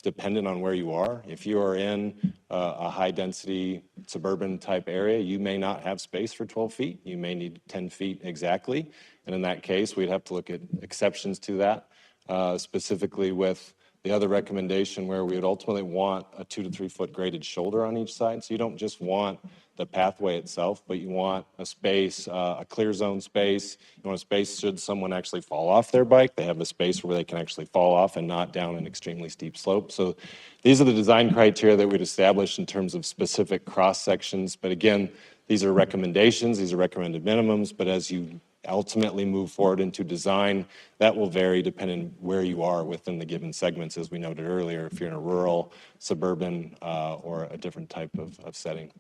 dependent on where you are. If you are in a high density suburban type area, you may not have space for 12 feet. You may need 10 feet exactly. And in that case, we'd have to look at exceptions to that, specifically with the other recommendation where we would ultimately want a 2 to 3 foot graded shoulder on each side. So you don't just want the pathway itself, but you want a space, a clear zone space. You want a space should someone actually fall off their bike, they have a space where they can actually fall off and not down an extremely steep slope. So these are the design criteria that we'd establish in terms of specific cross sections. But again, these are recommendations, these are recommended minimums, but as you ultimately move forward into design, that will vary depending where you are within the given segments, as we noted earlier, if you're in a rural, suburban, or a different type of setting.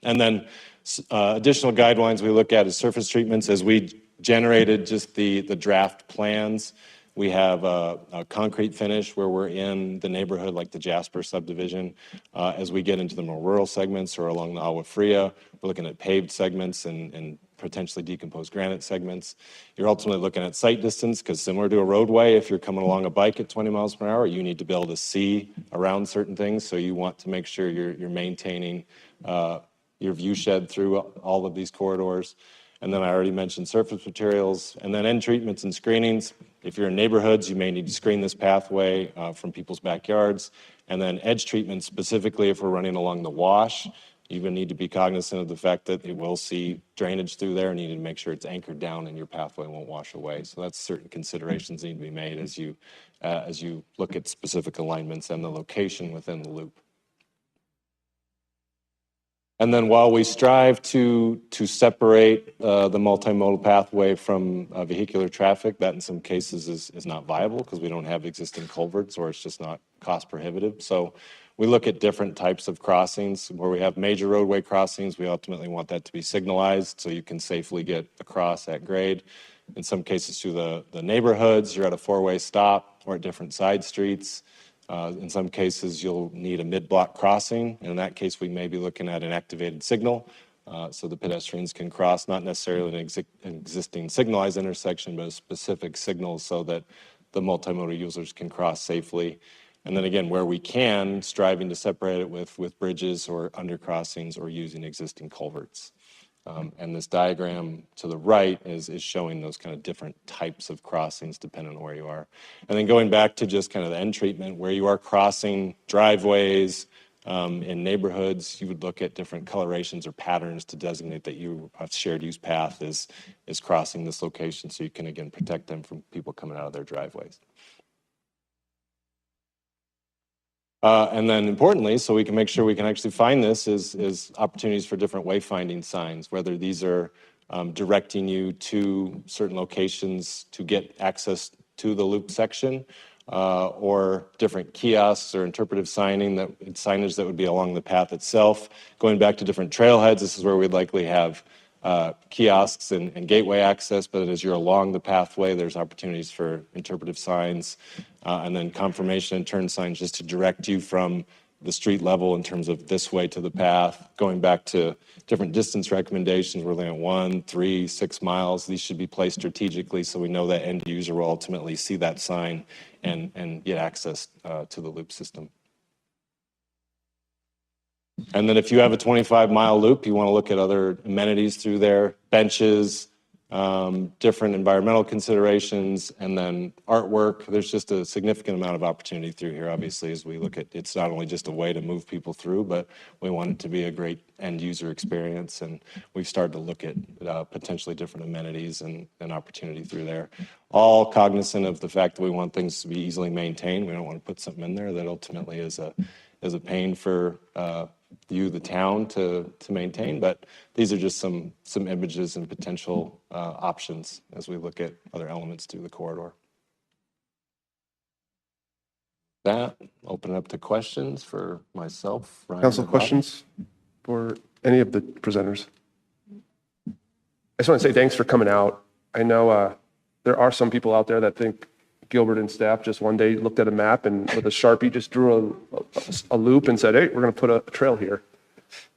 And then additional guidelines we look at is surface treatments. As we generated just the draft plans, we have a concrete finish where we're in the neighborhood like the Jasper subdivision. As we get into the more rural segments or along the Agua Fria, we're looking at paved segments and potentially decomposed granite segments. You're ultimately looking at sight distance because similar to a roadway, if you're coming along a bike at 20 miles per hour, you need to be able to see around certain things. So you want to make sure you're maintaining your view shed through all of these corridors. And then I already mentioned surface materials, and then end treatments and screenings. If you're in neighborhoods, you may need to screen this pathway from people's backyards. And then edge treatments, specifically if we're running along the wash, you will need to be cognizant of the fact that it will see drainage through there, and you need to make sure it's anchored down and your pathway won't wash away. So that's certain considerations need to be made as you look at specific alignments and the location within the loop. And then while we strive to separate the multimodal pathway from vehicular traffic, that in some cases is not viable because we don't have existing culverts or it's just not cost prohibitive. So we look at different types of crossings. Where we have major roadway crossings, we ultimately want that to be signalized so you can safely get across at grade. In some cases through the neighborhoods, you're at a four-way stop or at different side streets. In some cases, you'll need a mid-block crossing. And in that case, we may be looking at an activated signal so the pedestrians can cross, not necessarily an existing signalized intersection, but a specific signal so that the multimodal users can cross safely. And then again, where we can, striving to separate it with bridges or undercrossings or using existing culverts. And this diagram to the right is showing those kind of different types of crossings depending on where you are. And then going back to just kind of the end treatment, where you are crossing driveways in neighborhoods, you would look at different colorations or patterns to designate that a shared use path is crossing this location so you can, again, protect them from people coming out of their driveways. And then importantly, so we can make sure we can actually find this, is opportunities for different wayfinding signs, whether these are directing you to certain locations to get access to the loop section, or different kiosks or interpretive signage that would be along the path itself. Going back to different trailheads, this is where we'd likely have kiosks and gateway access, but as you're along the pathway, there's opportunities for interpretive signs, and then confirmation and turn signs just to direct you from the street level in terms of this way to the path, going back to different distance recommendations. We're looking at 1, 3, 6 miles. These should be placed strategically so we know that end user will ultimately see that sign and get access to the loop system. And then if you have a 25-mile loop, you want to look at other amenities through there, benches, different environmental considerations, and then artwork. There's just a significant amount of opportunity through here, obviously, as we look at, it's not only just a way to move people through, but we want it to be a great end user experience. And we've started to look at potentially different amenities and opportunity through there. All cognizant of the fact that we want things to be easily maintained. We don't want to put something in there that ultimately is a pain for you, the town, to maintain. But these are just some images and potential options as we look at other elements through the corridor. That, open it up to questions for myself, Ryan. Council, or Bobby. questions for any of the presenters? I just want to say thanks for coming out. I know there are some people out there that think Gilbert and staff just one day looked at a map and with a Sharpie just drew a loop and said, hey, we're going to put a trail here.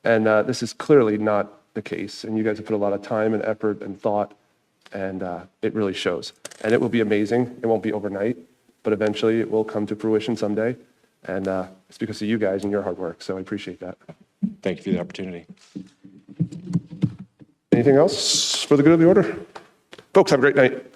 And this is clearly not the case. And you guys have put a lot of time and effort and thought, and it really shows. And it will be amazing. It won't be overnight, but eventually it will come to fruition someday. And it's because of you guys and your hard work. So I appreciate that. Thank you for the opportunity. Anything else for the good of the order? Folks, have a great night.